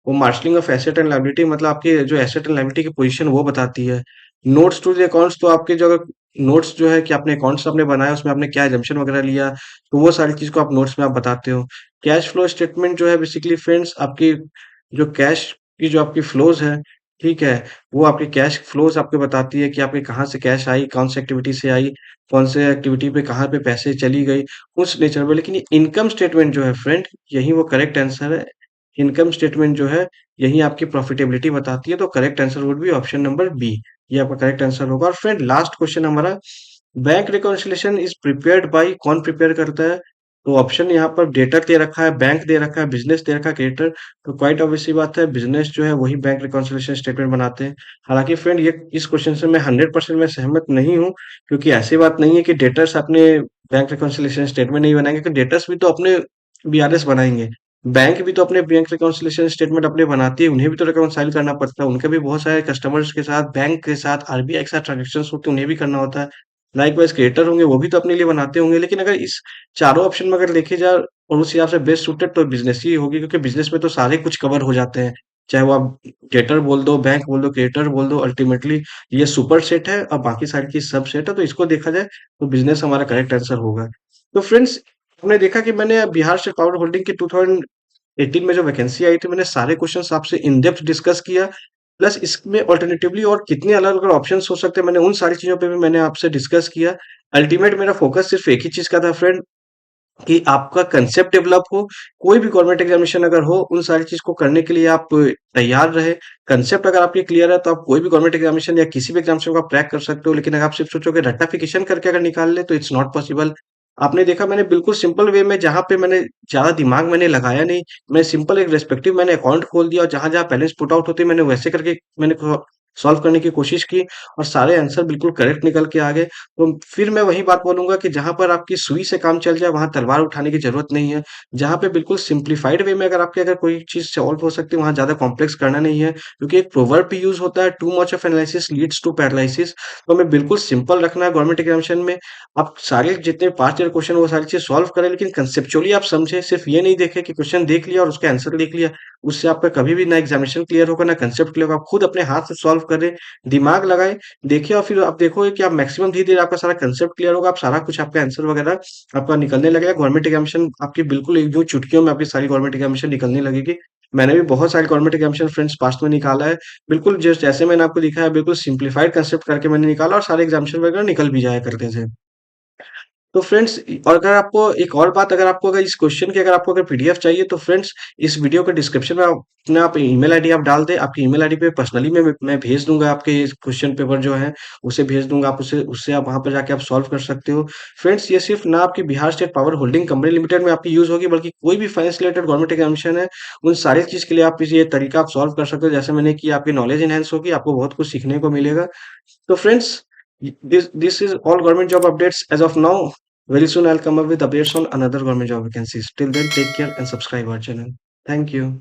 वो marshalling of asset and liability, मतलब आपकी जो एसेट एंड लायबिलिटी की पोजीशन वो बताती है। नोट्स टू द अकाउंट्स तो आपके जो अगर नोट्स जो है कि आपने अकाउंट्स आपने बनाया उसमें आपने क्या एजम्पशन वगैरह लिया, तो वो सारी चीज को आप नोट्स में आप बताते हो। कैश फ्लो स्टेटमेंट जो है बेसिकली फ्रेंड्स आपकी जो कैश की जो आपकी फ्लोज है, ठीक है, वो आपके कैश फ्लोज आपको बताती है कि आपके कहाँ से कैश आई, कौन सी एक्टिविटी से आई, कौन से एक्टिविटी पे कहाँ पे पैसे चली गई, उस नेचर में। लेकिन ये इनकम स्टेटमेंट जो है फ्रेंड, यही वो करेक्ट आंसर है। इनकम स्टेटमेंट जो है यही आपकी प्रॉफिटेबिलिटी बताती है। तो correct answer would be option number B, ये आपका करेक्ट आंसर होगा। और फ्रेंड लास्ट क्वेश्चन हमारा, bank reconciliation is prepared by, कौन प्रिपेयर करता है। तो ऑप्शन यहाँ पर डेटर दे रखा है, बैंक दे रखा है, बिजनेस दे रखा है, क्रेडिटर। तो क्वाइट ऑब्वियसली बात है, बिजनेस जो है वही बैंक रिकॉन्सिलेशन स्टेटमेंट बनाते हैं। हालांकि फ्रेंड ये इस क्वेश्चन से मैं 100% मैं सहमत नहीं हूँ, क्योंकि ऐसी बात नहीं है कि डेटर्स अपने बैंक रिकॉन्सिलेशन स्टेटमेंट नहीं बनाएंगे, क्योंकि डेटर्स भी तो अपने बीआरएस बनाएंगे। बैंक भी तो अपने बैंक रिकॉन्सिलेशन स्टेटमेंट अपने बनाती है, उन्हें भी तो रिकॉन्साइल करना पड़ता है, उनके भी बहुत सारे कस्टमर्स के साथ, बैंक के साथ, आरबीआई के साथ ट्रांजेक्शन होते हैं, उन्हें भी करना होता है। लाइकवाइज क्रिएटर होंगे वो भी तो अपने लिए बनाते होंगे। लेकिन अगर इस चारों ऑप्शन में अगर देखे जाए और उस हिसाब से बेस्ट सूटेड तो बिजनेस ही होगी, क्योंकि बिजनेस में तो सारे कुछ कवर हो जाते हैं। चाहे वो आप डेटर बोल दो, बैंक बोल दो, क्रिएटर बोल दो, अल्टीमेटली ये सुपर सेट है और बाकी सारी चीज सब सेट है। तो इसको देखा जाए तो बिजनेस हमारा करेक्ट आंसर होगा। तो फ्रेंड्स हमने देखा कि मैंने बिहार स्टेट पावर होल्डिंग की 2018 में जो वैकेंसी आई थी, मैंने सारे क्वेश्चन आपसे इन डेप्थ डिस्कस किया। प्लस इसमें ऑल्टरनेटिवली और कितने अलग अलग ऑप्शंस हो सकते हैं, मैंने उन सारी चीजों पे भी मैंने आपसे डिस्कस किया। अल्टीमेट मेरा फोकस सिर्फ एक ही चीज का था फ्रेंड, कि आपका कंसेप्ट डेवलप हो, कोई भी गवर्नमेंट एग्ज़ामिनेशन अगर हो, उन सारी चीज़ को करने के लिए आप तैयार रहे। कंसेप्ट अगर आपके क्लियर है, तो आप कोई भी गवर्नमेंट एग्ज़ामिनेशन या किसी भी एग्ज़ामिनेशन को आप क्रैक कर सकते हो, लेकिन अगर आप सिर्फ़ सोचोगे रट्टाफिकेशन करके अगर निकाल लें, तो इट्स नॉट पॉसिबल। आपने देखा मैंने बिल्कुल सिंपल वे में जहाँ पे मैंने ज़्यादा दिमाग मैंने लगाया नहीं, मैं सिंपल एक रिस्पेक्टिव मैंने अकाउंट खोल दिया और जहाँ-जहाँ बैलेंस पुट आउट होते, मैंने वैसे करके मैंने को सॉल्व करने की कोशिश की और सारे आंसर बिल्कुल करेक्ट निकल के आ गए। तो फिर मैं वही बात बोलूँगा कि जहाँ पर आपकी सुई से काम चल जाए, वहाँ तलवार उठाने की ज़रूरत नहीं है। जहाँ पे बिल्कुल सिम्प्लिफाइड वे में अगर आपकी अगर कोई चीज़ सॉल्व हो सकती है, वहाँ ज़्यादा कॉम्प्लेक्स करना नहीं है। क्योंकि एक प्रोवर्ब भी यूज़ होता है, too much of analysis leads to paralysis. तो हमें बिल्कुल सिंपल रखना है गवर्नमेंट एग्ज़ामिनेशन में। आप सारे जितने पास्ट ईयर क्वेश्चन वो सारी चीज़ सॉल्व करें, लेकिन कंसेप्चुअली आप समझें। सिर्फ़ ये नहीं देखें कि क्वेश्चन देख लिया और उसका आंसर लिख लिया। उससे आपका कभी भी ना एग्ज़ामिनेशन क्लियर होगा, ना कंसेप्ट क्लियर होगा। आप खुद अपने हाथ से सॉल्व करें, दिमाग लगाएँ, देखिए और फिर आप देखोगे कि आप मैक्सिमम धीरे-धीरे आपका सारा कंसेप्ट क्लियर होगा, आप सारा कुछ आपका आंसर वगैरह आपका निकलने लगेगा। गवर्नमेंट एग्ज़ामिनेशन आपकी बिल्कुल एक यूँ चुटकियों में आपकी सारी गवर्नमेंट एग्ज़ामिनेशन निकलने लगेगी। मैंने भी बहुत सारी गवर्नमेंट एग्ज़ामिनेशन फ्रेंड्स पास्ट में निकाला है। बिल्कुल जैसे मैंने आपको दिखाया, बिल्कुल सिम्प्लिफाइड कंसेप्ट करके मैंने निकाला और सारे एग्ज़ामिनेशन वगैरह निकल भी जाया करते थे। तो फ्रेंड्स और अगर आपको एक और बात, अगर आपको अगर इस क्वेश्चन की अगर आपको अगर पीडीएफ चाहिए, तो फ्रेंड्स इस वीडियो के डिस्क्रिप्शन में अपना आप ईमेल आईडी आप डाल दें। आपकी ईमेल आईडी पे पर्सनली मैं भेज दूँगा, आपके इस क्वेश्चन पेपर जो है उसे भेज दूँगा। आप उसे उससे आप वहाँ पे जाके आप सॉल्व कर सकते हो। फ्रेंड्स ये सिर्फ़ ना आपकी Bihar state power holding company limited में आपकी यूज़ होगी, बल्कि कोई भी फाइनेंस रिलेटेड गवर्नमेंट एग्ज़ामिनेशन है, उन सारी चीज़ के लिए आप इस ये तरीका आप सॉल्व कर सकते हो। जैसे मैंने किया, आपकी नॉलेज एनहांस होगी, आपको बहुत कुछ सीखने को मिलेगा। So friends, this is all government job updates as of now. Very soon I'll come up with updates on another government job vacancies. Till then, take care and subscribe our channel. Thank you.